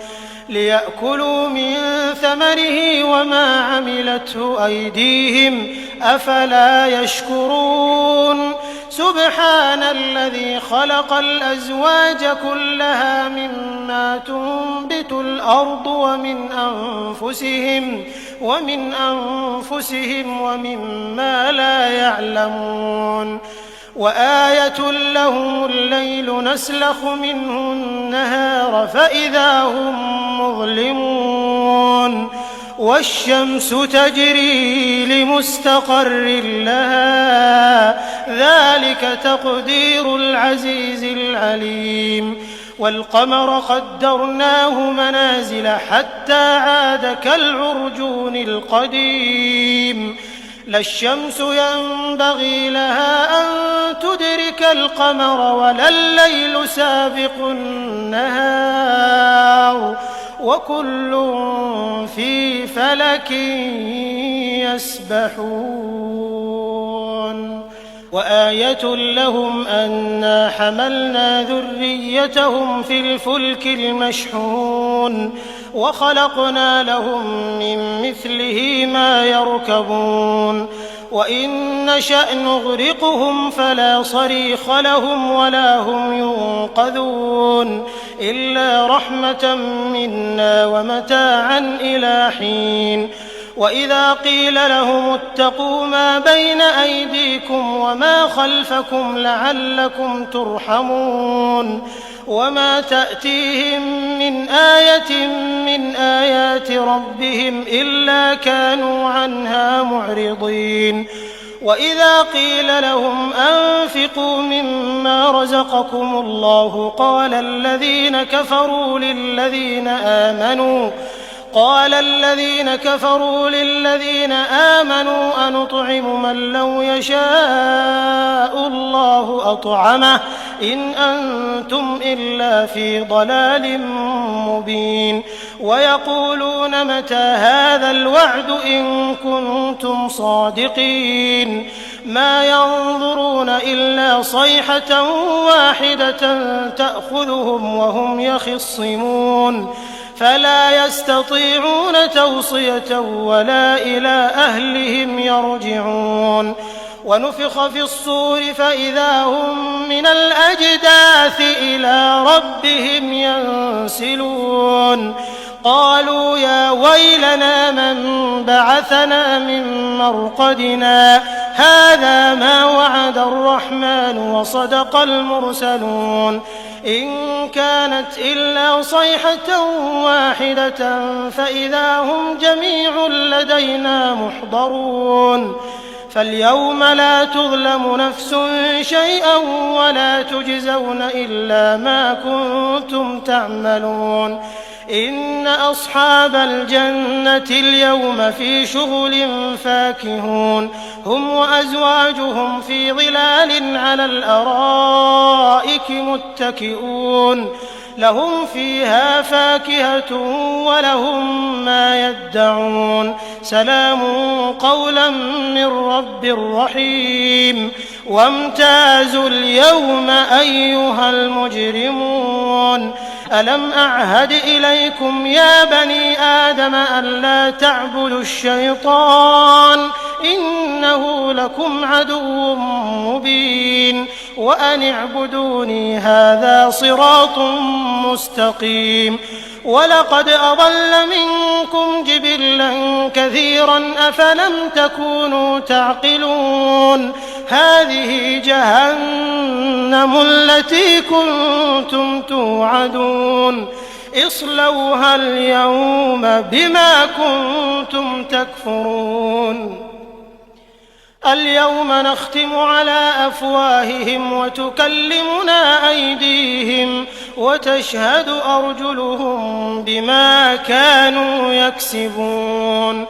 ليأكلوا من ثمره وما عملته أيديهم أفلا يشكرون سبحان الذي خلق الأزواج كلها مما تنبت الأرض ومن أنفسهم ومما لا يعلمون وآية لهم الليل نسلخ منه النهار فإذا هم مظلمون والشمس تجري لمستقر لها ذلك تقدير العزيز العليم والقمر قدرناه منازل حتى عاد كالعرجون القديم لا الشمس ينبغي لها أن تدرك القمر ولا الليل سابق النهار وكل في فلك يسبحون وآية لهم أنا حملنا ذريتهم في الفلك المشحون وخلقنا لهم من مثله ما يركبون وإن نشأ نغرقهم فلا صريخ لهم ولا هم ينقذون إلا رحمة منا ومتاعا إلى حين وإذا قيل لهم اتقوا ما بين أيديكم وما خلفكم لعلكم ترحمون وما تأتيهم من آية من آيات ربهم إلا كانوا عنها معرضين وإذا قيل لهم أنفقوا مما رزقكم الله قال الذين كفروا للذين آمنوا أنطعم من لو يشاء الله أطعمه إن أنتم إلا في ضلال مبين ويقولون متى هذا الوعد إن كنتم صادقين ما ينظرون إلا صيحة واحدة تأخذهم وهم يخصمون فلا يستطيعون توصية ولا إلى أهلهم يرجعون ونفخ في الصور فإذا هم من الأجداث إلى ربهم ينسلون قالوا يا ويلنا من بعثنا من مرقدنا هذا ما وعد الرحمن وصدق المرسلون إن كانت إلا صيحة واحدة فإذا هم جميع لدينا محضرون فاليوم لا تظلم نفس شيئا ولا تجزون إلا ما كنتم تعملون إن أصحاب الجنة اليوم في شغل فاكهون هم وأزواجهم في ظلال على الأرائك متكئون لهم فيها فاكهة ولهم ما يدعون سلام قولا من رب رحيم وامتازوا اليوم أيها المجرمون ألم أعهد إليكم يا بني آدم ألا تعبدوا الشيطان إنه لكم عدو مبين وأن اعبدوني هذا صراط مستقيم ولقد أضل منكم جبلا كثيرا أفلم تكونوا تعقلون هذه جهنم التي كنتم توعدون اصلوها اليوم بما كنتم تكفرون اليوم نختم على أفواههم وتكلمنا أيديهم وتشهد أرجلهم بما كانوا يكسبون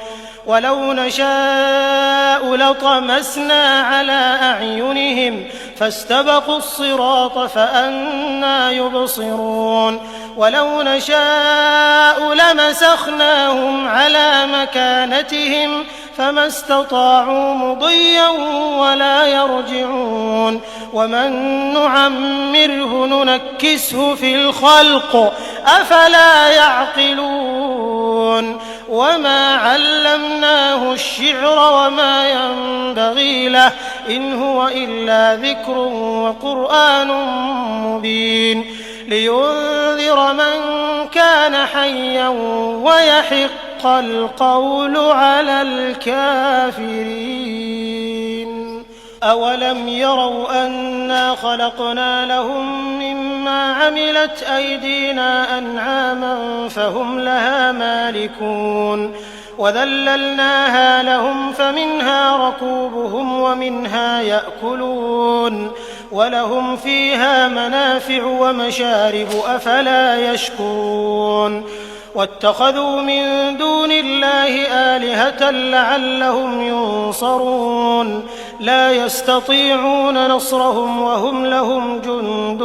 ولو نشاء لطمسنا على أعينهم فاستبقوا الصراط فأنى يبصرون ولو نشاء لمسخناهم على مكانتهم فما استطاعوا مضيا ولا يرجعون ومن نعمره ننكسه في الخلق أفلا يعقلون وما علمناه الشعر وما ينبغي له إن هو إلا ذكر وقرآن مبين لينذر من كان حيا ويحق القول على الكافرين أولم يروا أنا خلقنا لهم مما عملت أيدينا أنعاما فهم لها مالكون وذللناها لهم فمنها ركوبهم ومنها يأكلون ولهم فيها منافع ومشارب أفلا يشكرون واتخذوا من دون الله آلهة لعلهم ينصرون لا يستطيعون نصرهم وهم لهم جند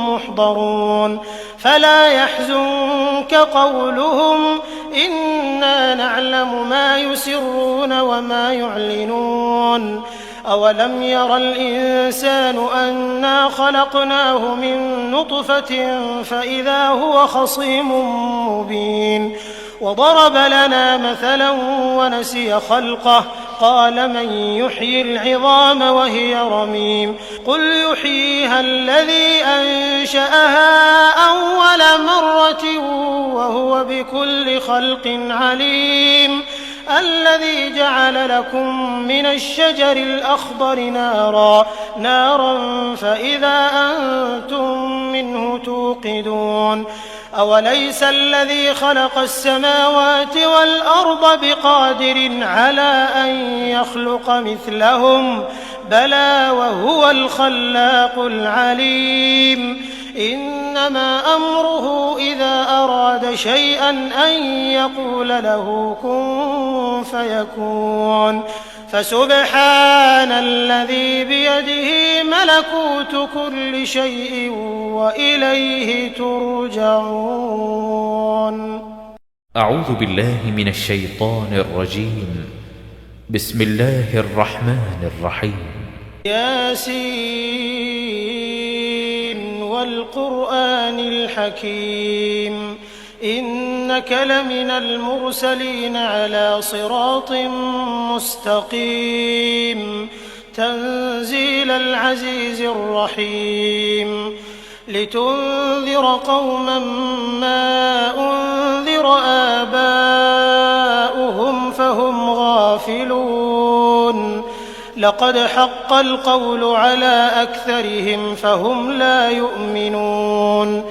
محضرون فلا يحزنك قولهم إنا نعلم ما يسرون وما يعلنون أولم ير الإنسان أنا خلقناه من نطفة فإذا هو خصيم مبين وضرب لنا مثلا ونسي خلقه قال من يحيي العظام وهي رميم قل يحييها الذي أنشأها أول مرة وهو بكل خلق عليم الذي جعل لكم من الشجر الأخضر نارا فإذا أنتم منه توقدون أوليس الذي خلق السماوات والأرض بقادر على أن يخلق مثلهم بلى وهو الخلاق العليم إنما أمره إذا أراد شيئا أن يقول له كن فيكون فسبحان الذي بيده ملكوت كل شيء وإليه ترجعون. أعوذ بالله من الشيطان الرجيم. بسم الله الرحمن الرحيم. ياسين والقرآن الحكيم إنك لمن المرسلين على صراط مستقيم تنزيل العزيز الرحيم لتنذر قوما ما أنذر آباؤهم فهم غافلون لقد حق القول على أكثرهم فهم لا يؤمنون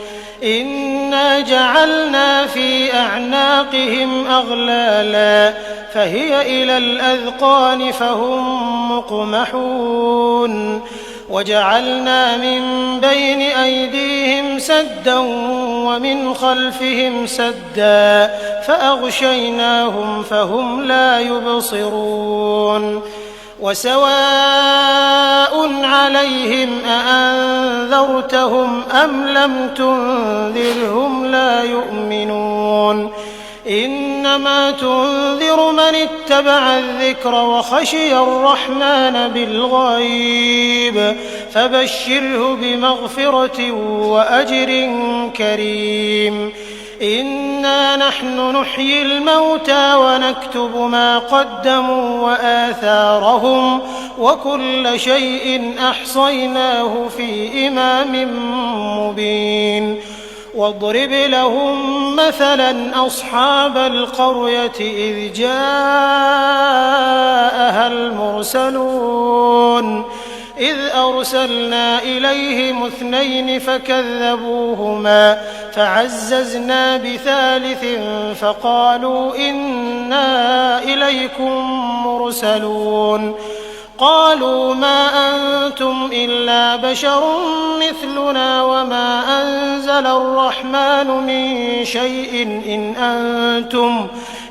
إنا جعلنا في أعناقهم أغلالا فهي إلى الأذقان فهم مقمحون وجعلنا من بين أيديهم سدا ومن خلفهم سدا فأغشيناهم فهم لا يبصرون وسواء عليهم أأنذرتهم أم لم تنذرهم لا يؤمنون إنما تنذر من اتبع الذكر وخشي الرحمن بالغيب فبشره بمغفرة وأجر كريم إنا نحن نحيي الموتى ونكتب ما قدموا وآثارهم وكل شيء أحصيناه في إمام مبين واضرب لهم مثلا أصحاب القرية إذ جاءها المرسلون إذ أرسلنا إليهم 2 فكذبوهما فعززنا بثالث فقالوا إنا إليكم مرسلون قالوا ما أنتم إلا بشر مثلنا وما أنزل الرحمن من شيء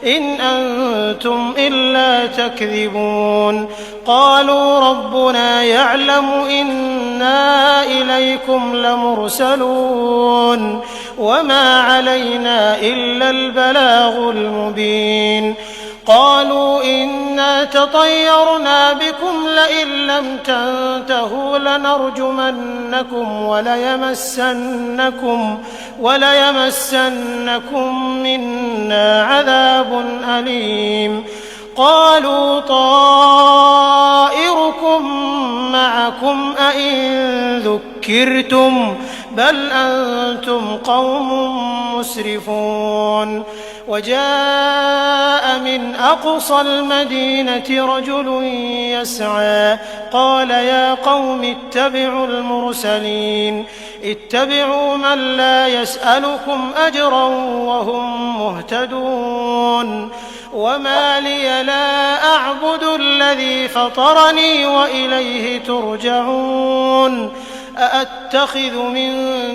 إن أنتم إلا تكذبون قالوا ربنا يعلم إنا إليكم لمرسلون وما علينا إلا البلاغ المبين قالوا إنا تطيرنا بكم لئن لم تنتهوا لنرجمنكم وليمسنكم منا عذاب أليم قالوا طائركم معكم أئن ذكرتم بل أنتم قوم مسرفون وجاء من أقصى المدينة رجل يسعى قال يا قوم اتبعوا المرسلين اتبعوا من لا يسألكم أجرا وهم مهتدون وما لي لا أعبد الذي فطرني وإليه ترجعون أأتخذ من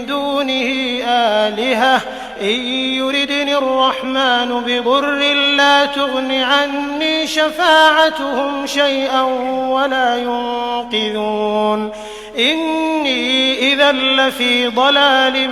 دونه آلهة إن يردني الرحمن بضر لا تغن عني شفاعتهم شيئا ولا ينقذون إني إذا لفي ضلال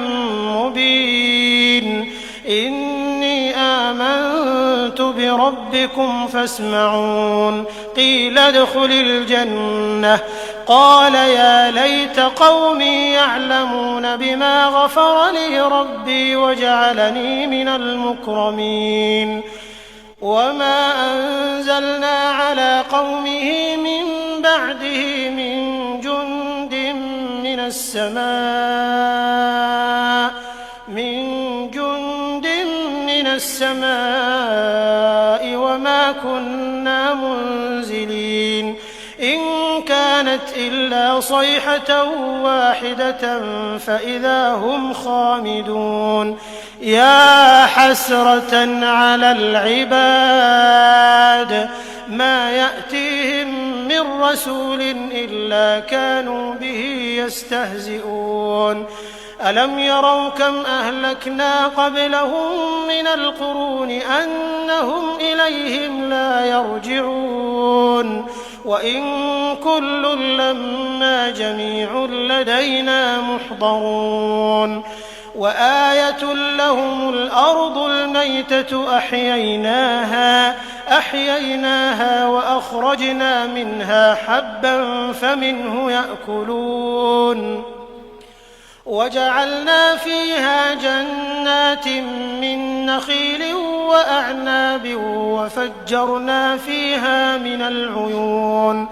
مبين إني آمنت ربكم فاسمعون قيل ادخل الجنة قال يا ليت قومي يعلمون بما غفر لي ربي وجعلني من المكرمين وما أنزلنا على قومه من بعده من جند من السماء وما كنا منزلين إن كانت إلا صيحة واحدة فإذا هم خامدون يا حسرة على العباد ما يأتيهم من رسول إلا كانوا به يستهزئون ألم يروا كم أهلكنا قبلهم من القرون أنهم إليهم لا يرجعون وإن كل لما جميع لدينا محضرون وآية لهم الأرض الميتة أحييناها وأخرجنا منها حبا فمنه يأكلون وجعلنا فيها جنات من نخيل وأعناب وفجرنا فيها من العيون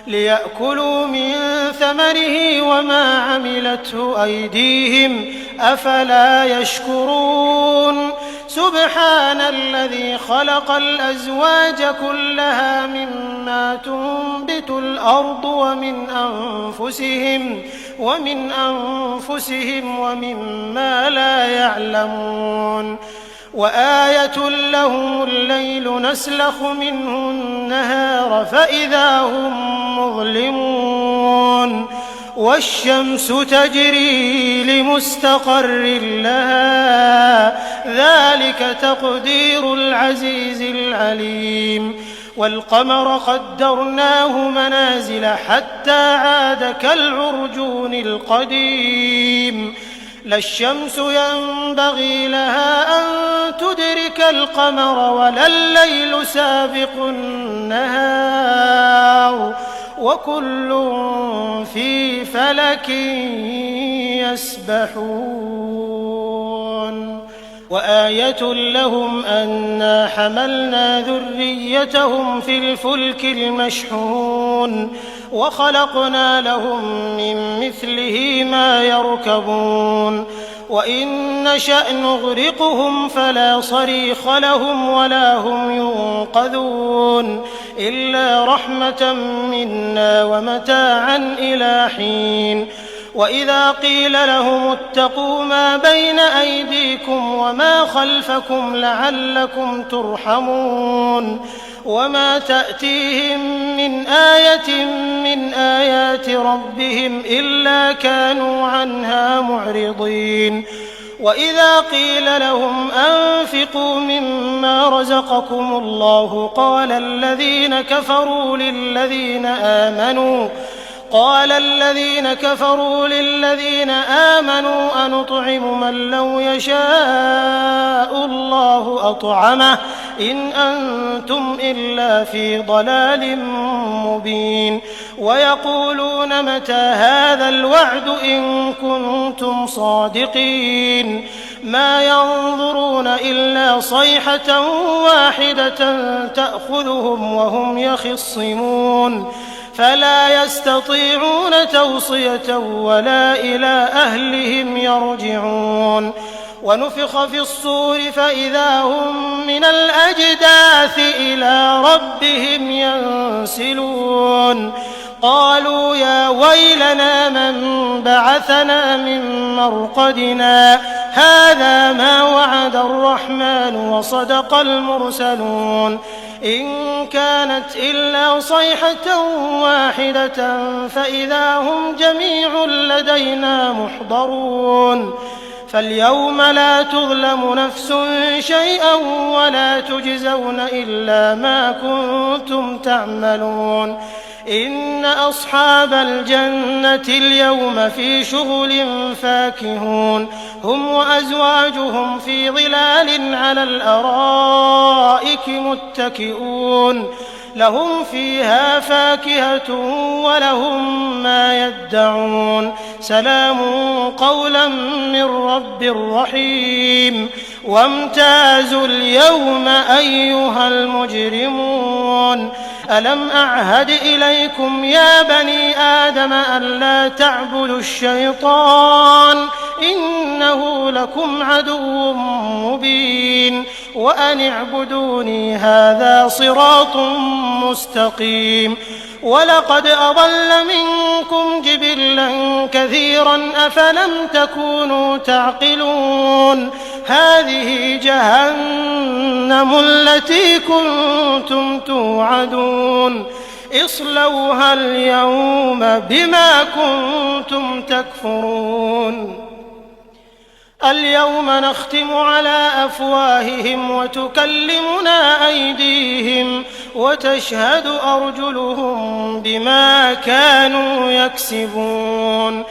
ليأكلوا من ثمره وما عملته أيديهم أفلا يشكرون سبحان الذي خلق الأزواج كلها مما تنبت الأرض ومن أنفسهم ومما لا يعلمون وآية لهم الليل نسلخ منه النهار فإذا هم مظلمون والشمس تجري لمستقر لها ذلك تقدير العزيز العليم والقمر قدرناه منازل حتى عاد كالعرجون القديم لا الشمس ينبغي لها أن تدرك القمر ولا الليل سابق النهار وكل في فلك يسبحون وآية لهم أنا حملنا ذريتهم في الفلك المشحون وخلقنا لهم من مثله ما يركبون وإن نشأ نغرقهم فلا صريخ لهم ولا هم ينقذون إلا رحمة منا ومتاعا إلى حين وإذا قيل لهم اتقوا ما بين أيديكم وما خلفكم لعلكم ترحمون وما تأتيهم من آية من آيات ربهم إلا كانوا عنها معرضين وإذا قيل لهم أنفقوا مما رزقكم الله قال الذين كفروا للذين آمنوا أنطعم من لو يشاء الله أطعمه إن أنتم إلا في ضلال مبين ويقولون متى هذا الوعد إن كنتم صادقين ما ينظرون إلا صيحة واحدة تأخذهم وهم يخصمون فلا يستطيعون توصية ولا إلى أهلهم يرجعون ونفخ في الصور فإذا هم من الأجداث إلى ربهم ينسلون قالوا يا ويلنا من بعثنا من مرقدنا هذا ما وعد الرحمن وصدق المرسلون إن كانت إلا صيحة واحدة فإذا هم جميع لدينا محضرون فاليوم لا تظلم نفس شيئا ولا تجزون إلا ما كنتم تعملون إن أصحاب الجنة اليوم في شغل فاكهون هم وأزواجهم في ظلال على الأرائك متكئون لهم فيها فاكهة ولهم ما يدعون سلام قولا من رب رحيم وامتازوا اليوم أيها المجرمون ألم أعهد إليكم يا بني آدم ألا تعبدوا الشيطان إنه لكم عدو مبين وأن اعبدوني هذا صراط مستقيم ولقد أضل منكم جبلا كثيرا أفلم تكونوا تعقلون هذه جهنم التي كنتم توعدون اصلوها اليوم بما كنتم تكفرون اليوم نختم على أفواههم وتكلمنا أيديهم وتشهد أرجلهم بما كانوا يكسبون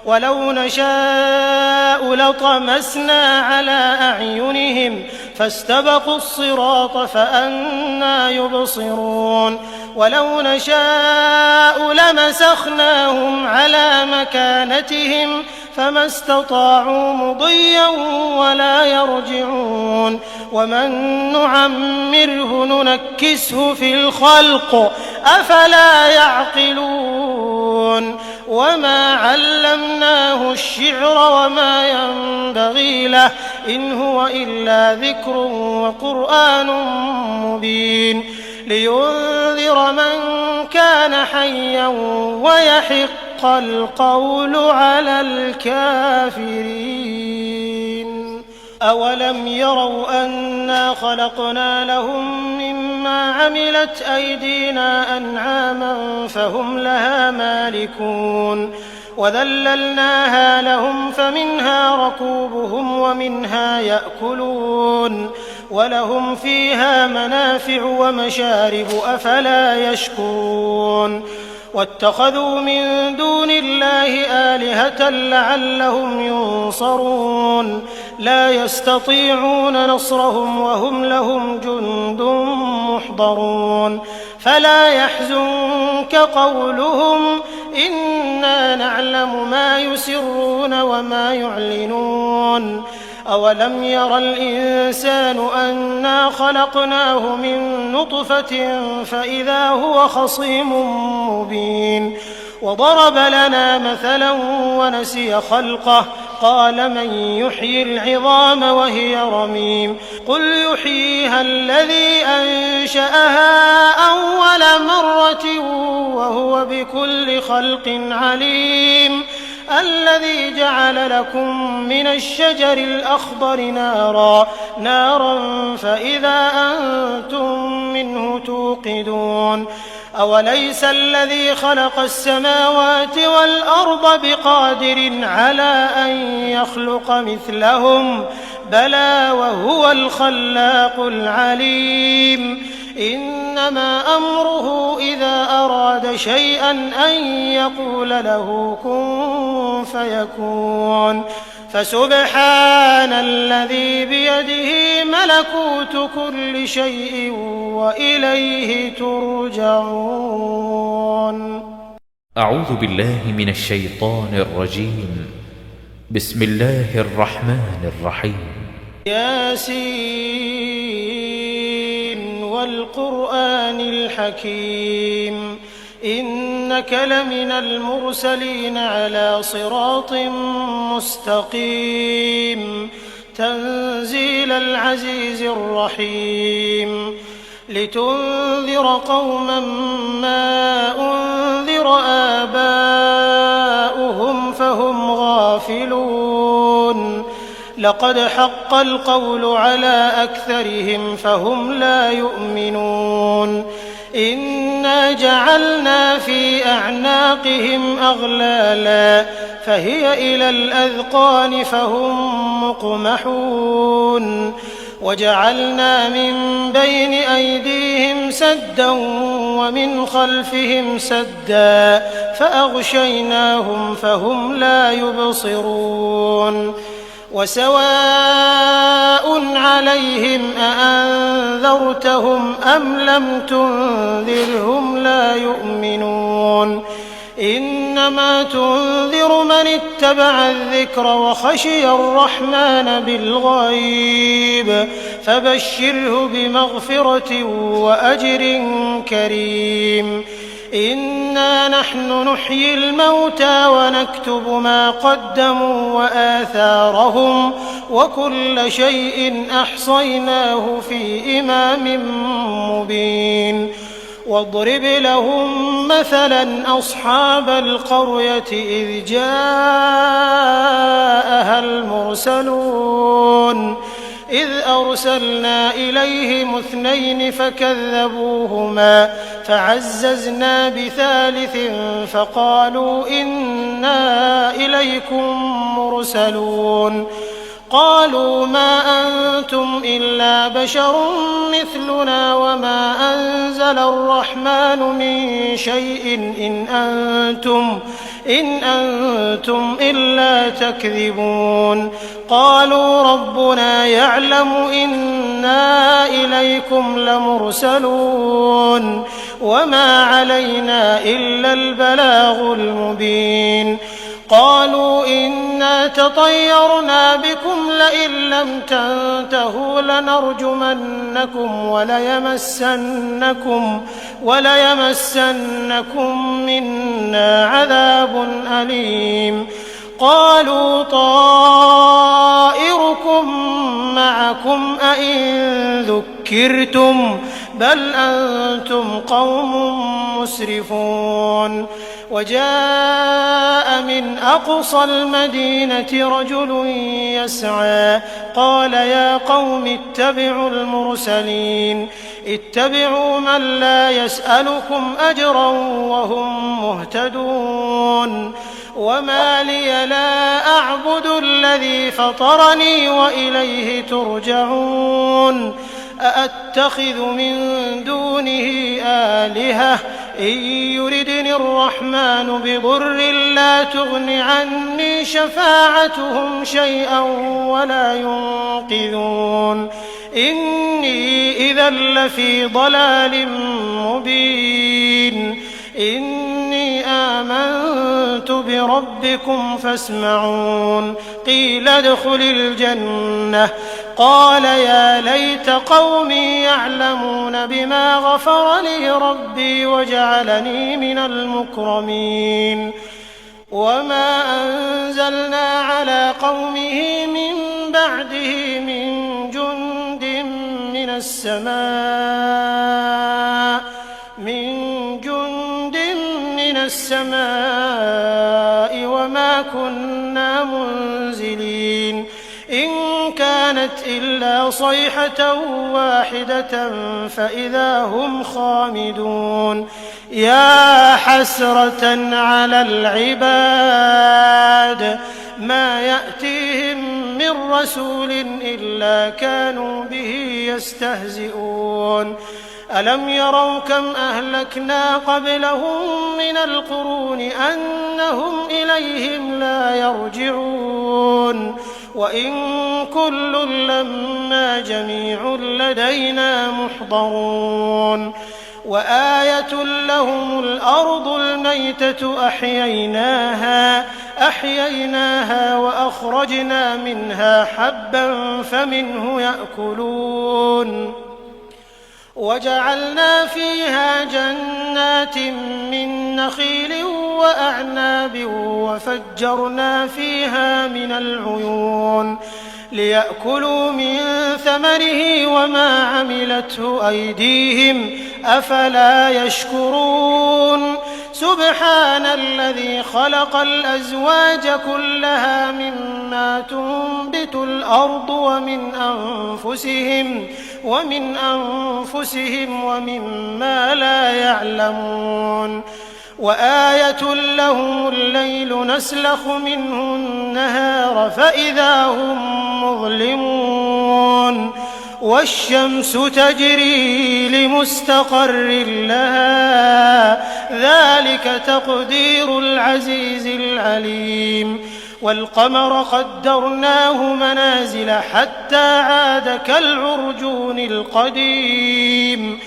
ولو نشاء لطمسنا على أعينهم فاستبقوا الصراط فأنى يبصرون ولو نشاء لمسخناهم على مكانتهم فما استطاعوا مضيا ولا يرجعون ومن نعمره ننكسه في الخلق أفلا يعقلون وما علمناه الشعر وما ينبغي له إن هو إلا ذكر وقرآن مبين لينذر من كان حيا ويحق القول على الكافرين أولم يروا أنا خلقنا لهم مما عملت أيدينا أنعاما فهم لها مالكون وذللناها لهم فمنها ركوبهم ومنها يأكلون ولهم فيها منافع ومشارب أفلا يشكرون واتخذوا من دون الله آلهة لعلهم ينصرون لا يستطيعون نصرهم وهم لهم جند محضرون فلا يحزنك قولهم إنا نعلم ما يسرون وما يعلنون أولم ير الإنسان أنا خلقناه من نطفة فإذا هو خصيم مبين وضرب لنا مثلا ونسي خلقه قال من يحيي العظام وهي رميم قل يحييها الذي أنشأها أول مرة وهو بكل خلق عليم الذي جعل لكم من الشجر الأخضر نارا فإذا أنتم منه توقدون أوليس الذي خلق السماوات والأرض بقادر على أن يخلق مثلهم بلى وهو الخلاق العليم إنما أمره إذا أراد شيئا أن يقول له كن فيكون فسبحان الذي بيده ملكوت كل شيء وإليه ترجعون. أعوذ بالله من الشيطان الرجيم. بسم الله الرحمن الرحيم. ياسين والقرآن الحكيم إنك لمن المرسلين على صراط مستقيم تنزيل العزيز الرحيم لتنذر قوما ما أنذر آباؤهم فهم غافلون لقد حق القول على أكثرهم فهم لا يؤمنون إنا جعلنا في أعناقهم أغلالا فهي إلى الأذقان فهم مقمحون وجعلنا من بين أيديهم سدا ومن خلفهم سدا فأغشيناهم فهم لا يبصرون وسواء عليهم أأنذرتهم أم لم تنذرهم لا يؤمنون إنما تنذر من اتبع الذكر وخشي الرحمن بالغيب فبشره بمغفرة وأجر كريم إنا نحن نحيي الموتى ونكتب ما قدموا وآثارهم وكل شيء أحصيناه في إمام مبين واضرب لهم مثلا أصحاب القرية إذ جاءها المرسلون إذ أرسلنا إليهم 2 فكذبوهما فعززنا بثالث فقالوا إنا إليكم مرسلون قالوا ما أنتم إلا بشر مثلنا وما أنزل الرحمن من شيء إن أنتم إلا تكذبون قالوا ربنا يعلم إنا إليكم لمرسلون وما علينا إلا البلاغ المبين قالوا إنا تطيرنا بكم لئن لم تنتهوا لنرجمنكم وليمسنكم منا عذاب أليم قالوا طائركم معكم أئن ذكرتم بل أنتم قوم مسرفون وجاء من أقصى المدينة رجل يسعى قال يا قوم اتبعوا المرسلين اتبعوا من لا يسألكم أجرا وهم مهتدون وما لي لا أعبد الذي فطرني وإليه ترجعون أأتخذ من دونه آلهة إن يردني الرحمن بضر لا تغن عني شفاعتهم شيئا ولا ينقذون إني إذا لفي ضلال مبين إني آمنت بربكم فاسمعون قيل ادخل الجنة قال يا ليت قومي يعلمون بما غفر لي ربي وجعلني من المكرمين وما أنزلنا على قومه من بعده من جند من السماء وما كنا منزلين إن كانت إلا صيحة واحدة فإذا هم خامدون يا حسرة على العباد ما يأتيهم من رسول إلا كانوا به يستهزئون ألم يروا كم أهلكنا قبلهم من القرون أنهم إليهم لا يرجعون وإن كل لما جميع لدينا محضرون وآية لهم الأرض الميتة أحييناها وأخرجنا منها حبا فمنه يأكلون وجعلنا فيها جنات من نخيل وأعناب وفجرنا فيها من العيون ليأكلوا من ثمره وما عملته أيديهم أفلا يشكرون سبحان الذي خلق الأزواج كلها مما تنبت الأرض ومن أنفسهم ومما لا يعلمون وآية لهم الليل نسلخ منه النهار فإذا هم مظلمون والشمس تجري لمستقر لها ذلك تقدير العزيز العليم والقمر قدرناه منازل حتى عاد كالعرجون القديم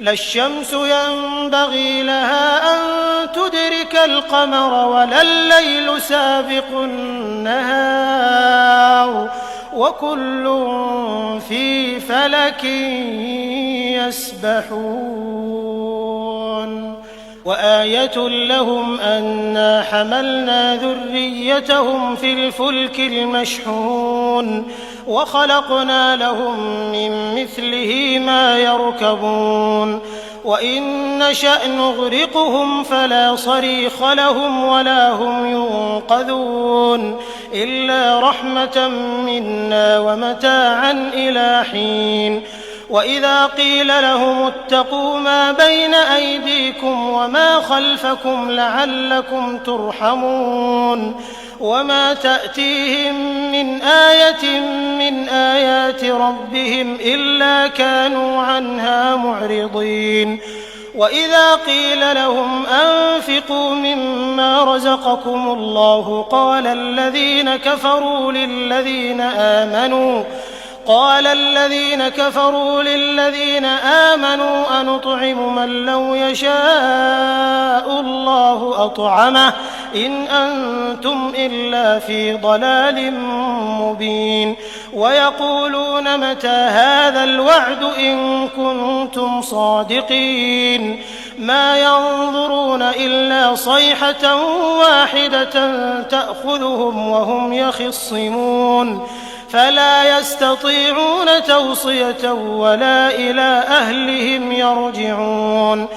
لا الشمس ينبغي لها أن تدرك القمر ولا الليل سابق النهار وكل في فلك يسبحون وآية لهم أنا حملنا ذريتهم في الفلك المشحون وخلقنا لهم من مثله ما يركبون وإن نشأ نغرقهم فلا صريخ لهم ولا هم ينقذون إلا رحمة منا ومتاعا إلى حين وإذا قيل لهم اتقوا ما بين أيديكم وما خلفكم لعلكم ترحمون وما تأتيهم من آية من آيات ربهم إلا كانوا عنها معرضين وإذا قيل لهم أنفقوا مما رزقكم الله قال الذين كفروا للذين آمنوا أنطعم من لو يشاء الله أطعمه إن أنتم إلا في ضلال مبين ويقولون متى هذا الوعد إن كنتم صادقين ما ينظرون إلا صيحة واحدة تأخذهم وهم يخصمون فلا يستطيعون توصية ولا إلى أهلهم يرجعون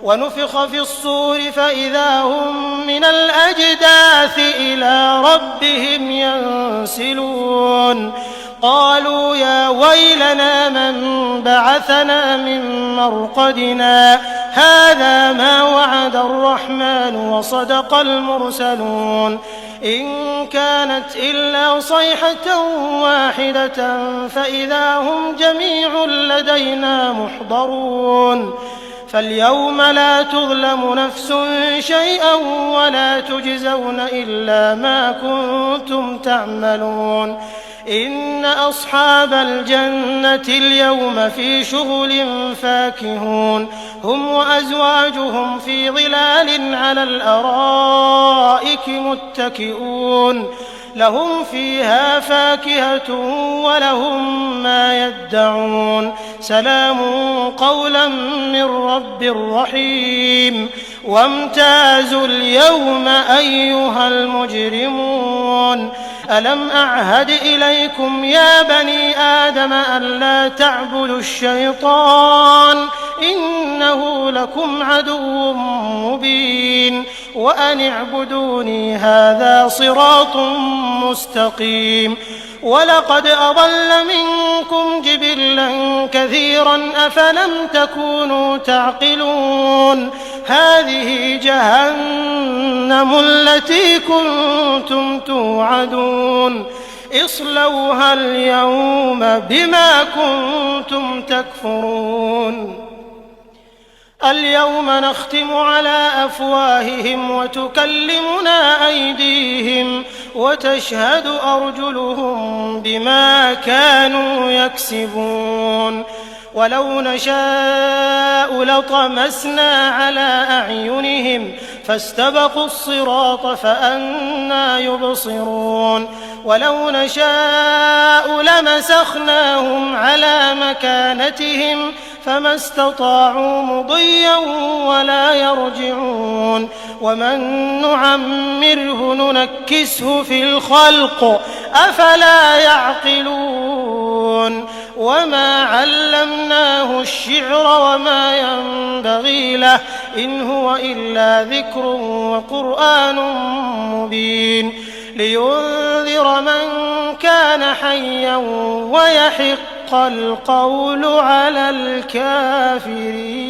ونفخ في الصور فإذا هم من الأجداث إلى ربهم ينسلون قالوا يا ويلنا من بعثنا من مرقدنا هذا ما وعد الرحمن وصدق المرسلون إن كانت إلا صيحة واحدة فإذا هم جميع لدينا محضرون فاليوم لا تظلم نفس شيئا ولا تجزون إلا ما كنتم تعملون إن أصحاب الجنة اليوم في شغل فاكهون هم وأزواجهم في ظلال على الأرائك متكئون لهم فيها فاكهة ولهم ما يدعون سلام قولا من رب رحيم وامتازوا اليوم أيها المجرمون ألم أعهد إليكم يا بني آدم ألا تعبدوا الشيطان إنه لكم عدو مبين وأن اعبدوني هذا صراط مستقيم ولقد أضل منكم جبلا كثيرا أفلم تكونوا تعقلون هذه جهنم التي كنتم توعدون اصلوها اليوم بما كنتم تكفرون اليوم نختم على أفواههم وتكلمنا أيديهم وتشهد أرجلهم بما كانوا يكسبون ولو نشاء لطمسنا على أعينهم فاستبقوا الصراط فأنى يبصرون ولو نشاء لمسخناهم على مكانتهم فما استطاعوا مضيا ولا يرجعون ومن نعمره ننكسه في الخلق أفلا يعقلون وما علمناه الشعر وما ينبغي له إن هو إلا ذكر وقرآن مبين لينذر من كان حيا ويحق القول على الكافرين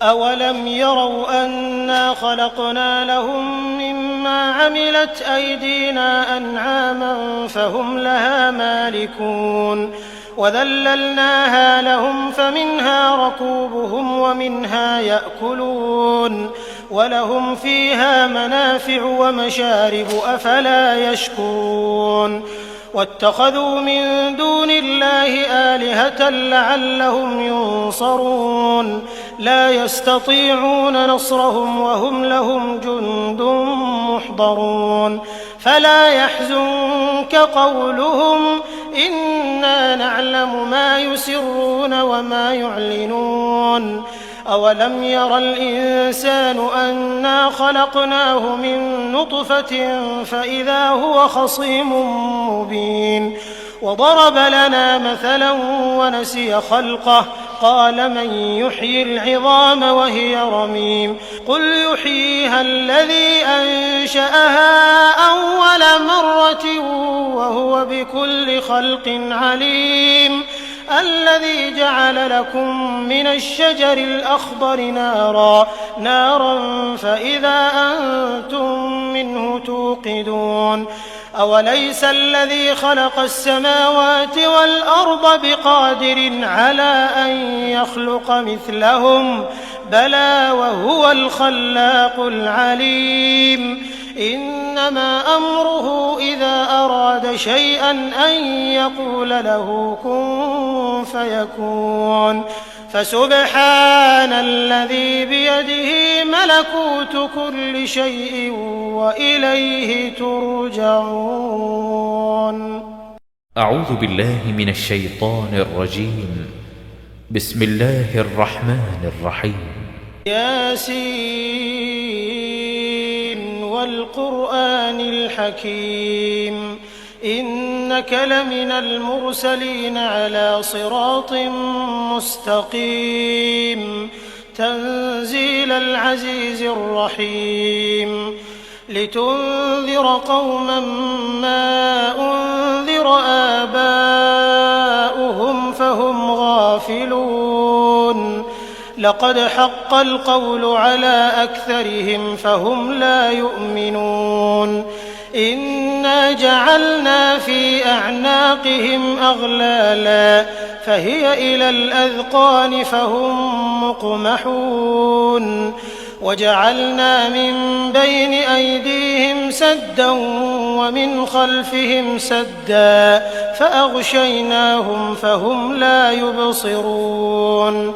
أولم يروا أنا خلقنا لهم مما عملت أيدينا أنعاما فهم لها مالكون وذللناها لهم فمنها ركوبهم ومنها يأكلون ولهم فيها منافع ومشارب أفلا يشكرون واتخذوا من دون الله آلهة لعلهم ينصرون لا يستطيعون نصرهم وهم لهم جند محضرون فلا يحزنك قولهم إنا نعلم ما يسرون وما يعلنون أولم ير الإنسان أنا خلقناه من نطفة فإذا هو خصيم مبين وضرب لنا مثلا ونسي خلقه قال من يحيي العظام وهي رميم قل يحييها الذي أنشأها أول مرة وهو بكل خلق عليم الذي جعل لكم من الشجر الأخضر نارا فإذا أنتم منه توقدون أوليس الذي خلق السماوات والأرض بقادر على أن يخلق مثلهم بلى وهو الخلاق العليم إنما أمره إذا أراد شيئا أن يقول له كن فيكون فسبحان الذي بيده ملكوت كل شيء وإليه ترجعون. أعوذ بالله من الشيطان الرجيم. بسم الله الرحمن الرحيم. ياسين والقرآن الحكيم إنك لمن المرسلين على صراط مستقيم تنزيل العزيز الرحيم لتنذر قوما ما أنذر آباؤهم فهم غافلون لقد حق القول على أكثرهم فهم لا يؤمنون إنا جعلنا في أعناقهم أغلالا فهي إلى الأذقان فهم مقمحون وجعلنا من بين أيديهم سدا ومن خلفهم سدا فأغشيناهم فهم لا يبصرون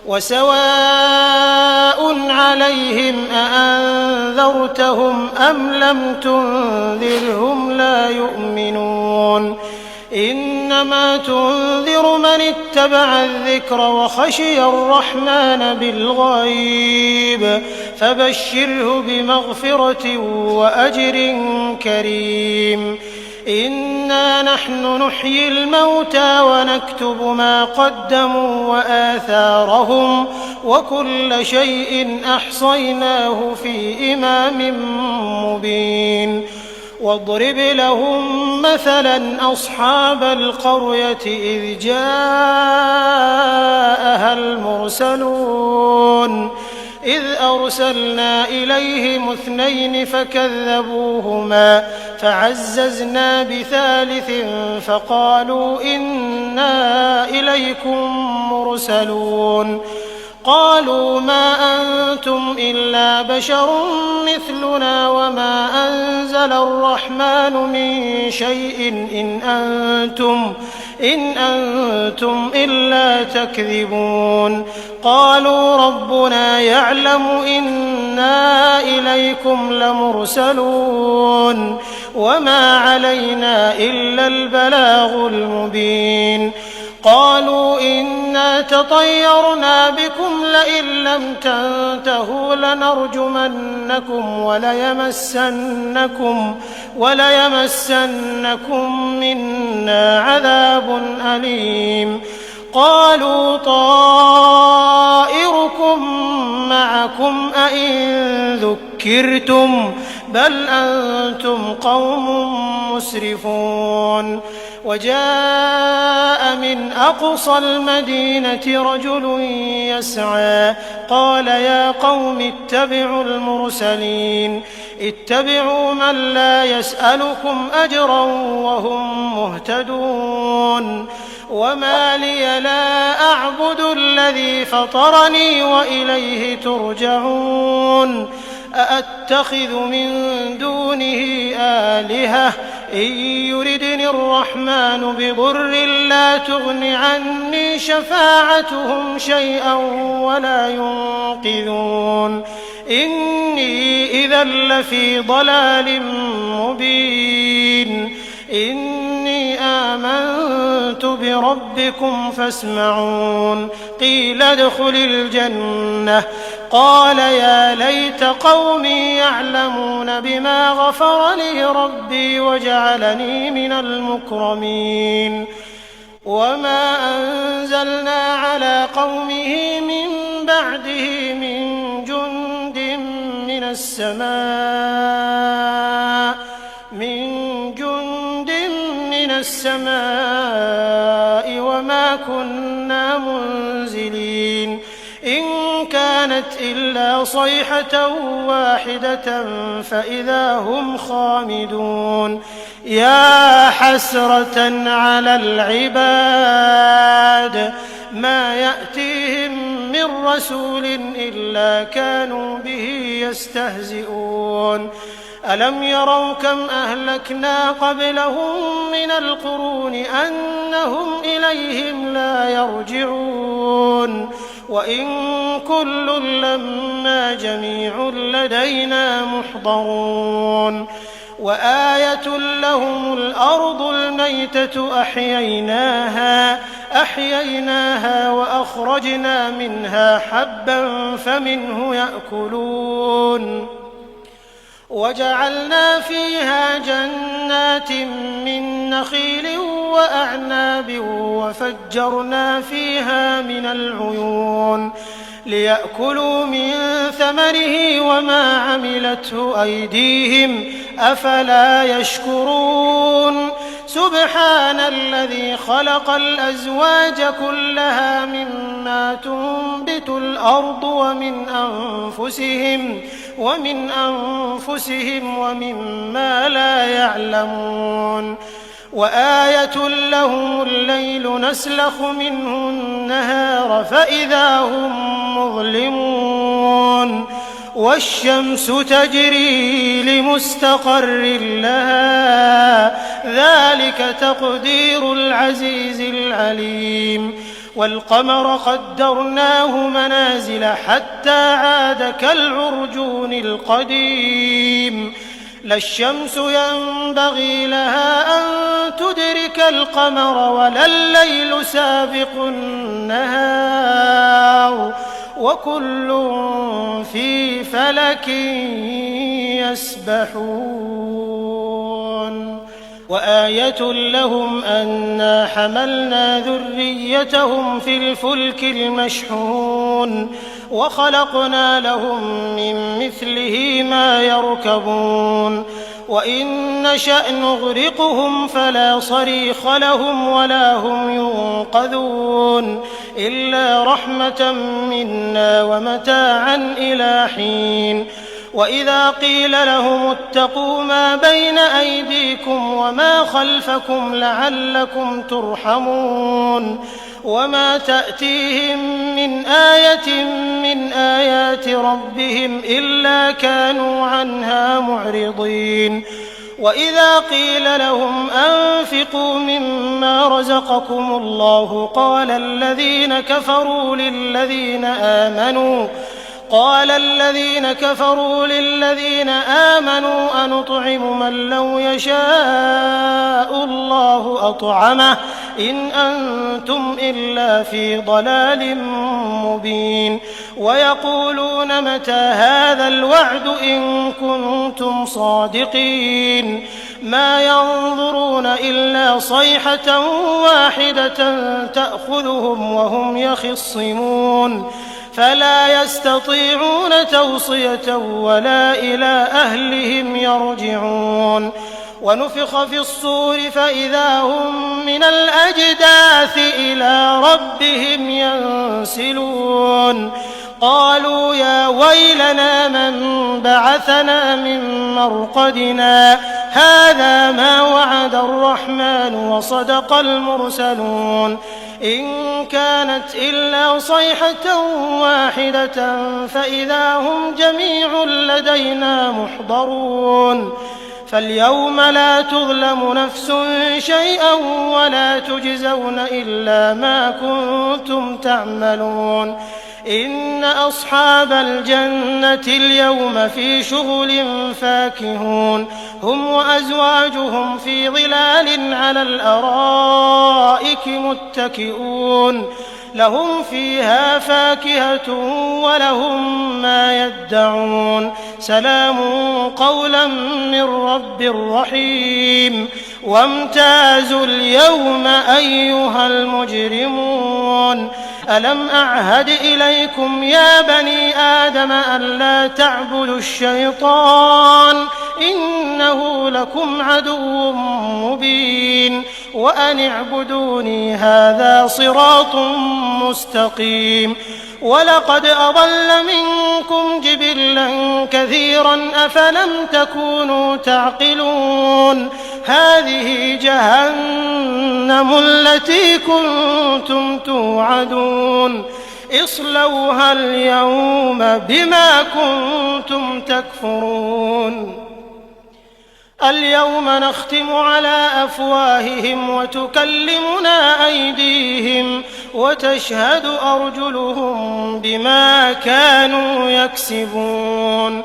وسواء عليهم أأنذرتهم أم لم تنذرهم لا يؤمنون إنما تنذر من اتبع الذكر وخشي الرحمن بالغيب فبشره بمغفرة وأجر كريم إنا نحن نحيي الموتى ونكتب ما قدموا وآثارهم وكل شيء أحصيناه في إمام مبين واضرب لهم مثلا أصحاب القرية إذ جاءها المرسلون إذ أرسلنا إليهم 2 فكذبوهما فعززنا بثالث فقالوا إنا إليكم مرسلون قالوا ما أنتم إلا بشر مثلنا وما أنزل الرحمن من شيء إن أنتم إلا تكذبون قالوا ربنا يعلم إنا إليكم لمرسلون وما علينا إلا البلاغ المبين قالوا إنا تطيرنا بكم لئن لم تنتهوا لنرجمنكم وليمسنكم منا عذاب أليم قالوا طائركم معكم أئن ذكرتم بل أنتم قوم مسرفون وجاء من أقصى المدينة رجل يسعى قال يا قوم اتبعوا المرسلين اتبعوا من لا يسألكم أجرا وهم مهتدون وما لي لا أعبد الذي فطرني وإليه ترجعون أأتخذ من دونه آلهة إن يردني الرحمن بضر لا تغن عني شفاعتهم شيئا ولا ينقذون إني إذا لفي ضلال مبين إني آمنت بربكم فاسمعون قيل ادخل الجنة قال يا ليت قومي يعلمون بما غفر لي ربي وجعلني من المكرمين وما أنزلنا على قومه من بعده من جند من السماء وما كنا منزلين إن كانت إلا صيحة واحدة فإذا هم خامدون يا حسرة على العباد ما يأتيهم من رسول إلا كانوا به يستهزئون ألم يروا كم أهلكنا قبلهم من القرون أنهم إليهم لا يرجعون وإن كل لما جميع لدينا محضرون وآية لهم الأرض الميتة أحييناها وأخرجنا منها حبا فمنه يأكلون وجعلنا فيها جنات من نخيل وأعناب وفجرنا فيها من العيون ليأكلوا من ثمره وما عملته أيديهم أفلا يشكرون سبحان الذي خلق الأزواج كلها مما تنبت الأرض ومن أنفسهم ومما لا يعلمون وآية لهم الليل نسلخ منه النهار فإذا هم مظلمون والشمس تجري لمستقر لها ذلك تقدير العزيز العليم والقمر قدرناه منازل حتى عاد كالعرجون القديم لا الشمس ينبغي لها أن تدرك القمر ولا الليل سابق النهار وكل في فلك يسبحون وآية لهم أنا حملنا ذريتهم في الفلك المشحون وخلقنا لهم من مثله ما يركبون وإن نشأ نغرقهم فلا صريخ لهم ولا هم ينقذون إلا رحمة منا ومتاعا إلى حين وإذا قيل لهم اتقوا ما بين أيديكم وما خلفكم لعلكم ترحمون وما تأتيهم من آية من آيات ربهم إلا كانوا عنها معرضين وإذا قيل لهم أنفقوا مما رزقكم الله قال الذين كفروا للذين آمنوا أنطعم من لو يشاء الله أطعمه إن أنتم إلا في ضلال مبين ويقولون متى هذا الوعد إن كنتم صادقين ما ينظرون إلا صيحة واحدة تأخذهم وهم يخصمون فلا يستطيعون توصية ولا إلى أهلهم يرجعون ونفخ في الصور فإذا هم من الأجداث إلى ربهم ينسلون قالوا يا ويلنا من بعثنا من مرقدنا هذا ما وعد الرحمن وصدق المرسلون إن كانت إلا صيحة واحدة فإذا هم جميع لدينا محضرون فاليوم لا تظلم نفس شيئا ولا تجزون إلا ما كنتم تعملون إن أصحاب الجنة اليوم في شغل فاكهون هم وأزواجهم في ظلال على الأرائك متكئون لهم فيها فاكهة ولهم ما يدعون سلام قولا من رب رحيم وامتازوا اليوم أيها المجرمون ألم أعهد إليكم يا بني آدم ألا تعبدوا الشيطان إنه لكم عدو مبين وأن اعبدوني هذا صراط مستقيم ولقد أضل منكم جبلا كثيرا أفلم تكونوا تعقلون هذه جهنم التي كنتم توعدون اصلوها اليوم بما كنتم تكفرون اليوم نختم على أفواههم وتكلمنا أيديهم وتشهد أرجلهم بما كانوا يكسبون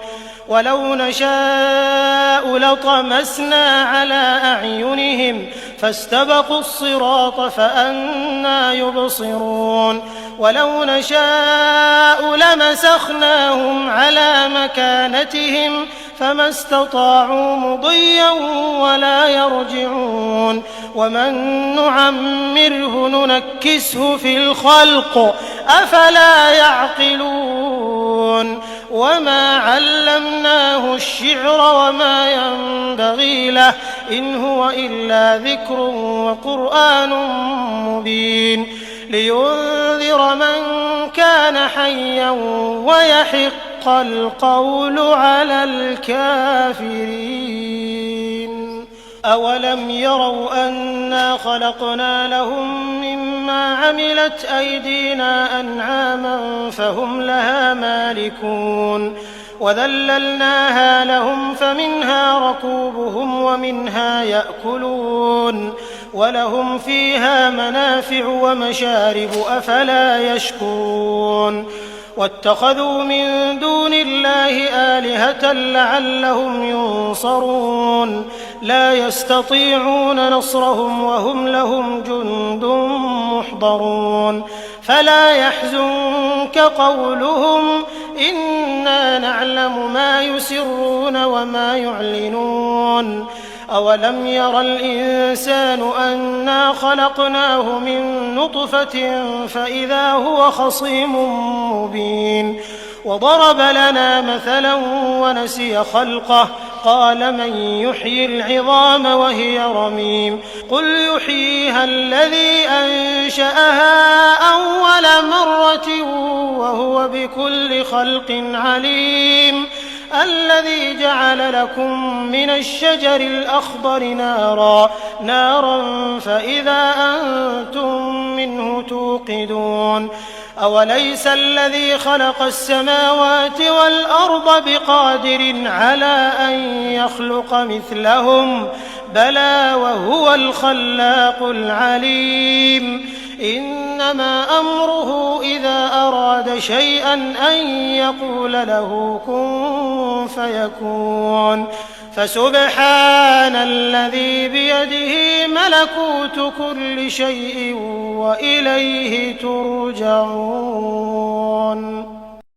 ولو نشاء لطمسنا على أعينهم فاستبقوا الصراط فأنى يبصرون ولو نشاء لمسخناهم على مكانتهم فما استطاعوا مضيا ولا يرجعون ومن نعمره ننكسه في الخلق أفلا يعقلون وما علمناه الشعر وما ينبغي له إن هو إلا ذكر وقرآن مبين لينذر من كان حيا ويحق القول على الكافرين أولم يروا أنا خلقنا لهم مما عملت أيدينا أنعاما فهم لها مالكون وذللناها لهم فمنها ركوبهم ومنها يأكلون ولهم فيها منافع ومشارب أفلا يشكرون واتخذوا من دون الله آلهة لعلهم ينصرون لا يستطيعون نصرهم وهم لهم جند محضرون فلا يحزنك قولهم إنا نعلم ما يسرون وما يعلنون أولم ير الإنسان أنا خلقناه من نطفة فإذا هو خصيم مبين وضرب لنا مثلا ونسي خلقه قال من يحيي العظام وهي رميم قل يحييها الذي أنشأها أول مرة وهو بكل خلق عليم الذي جعل لكم من الشجر الأخضر نارا فإذا أنتم منه توقدون أوليس الذي خلق السماوات والأرض بقادر على أن يخلق مثلهم بلى وهو الخلاق العليم إنما أمره إذا أراد شيئا أن يقول له كن فيكون فسبحان الذي بيده ملكوت كل شيء وإليه ترجعون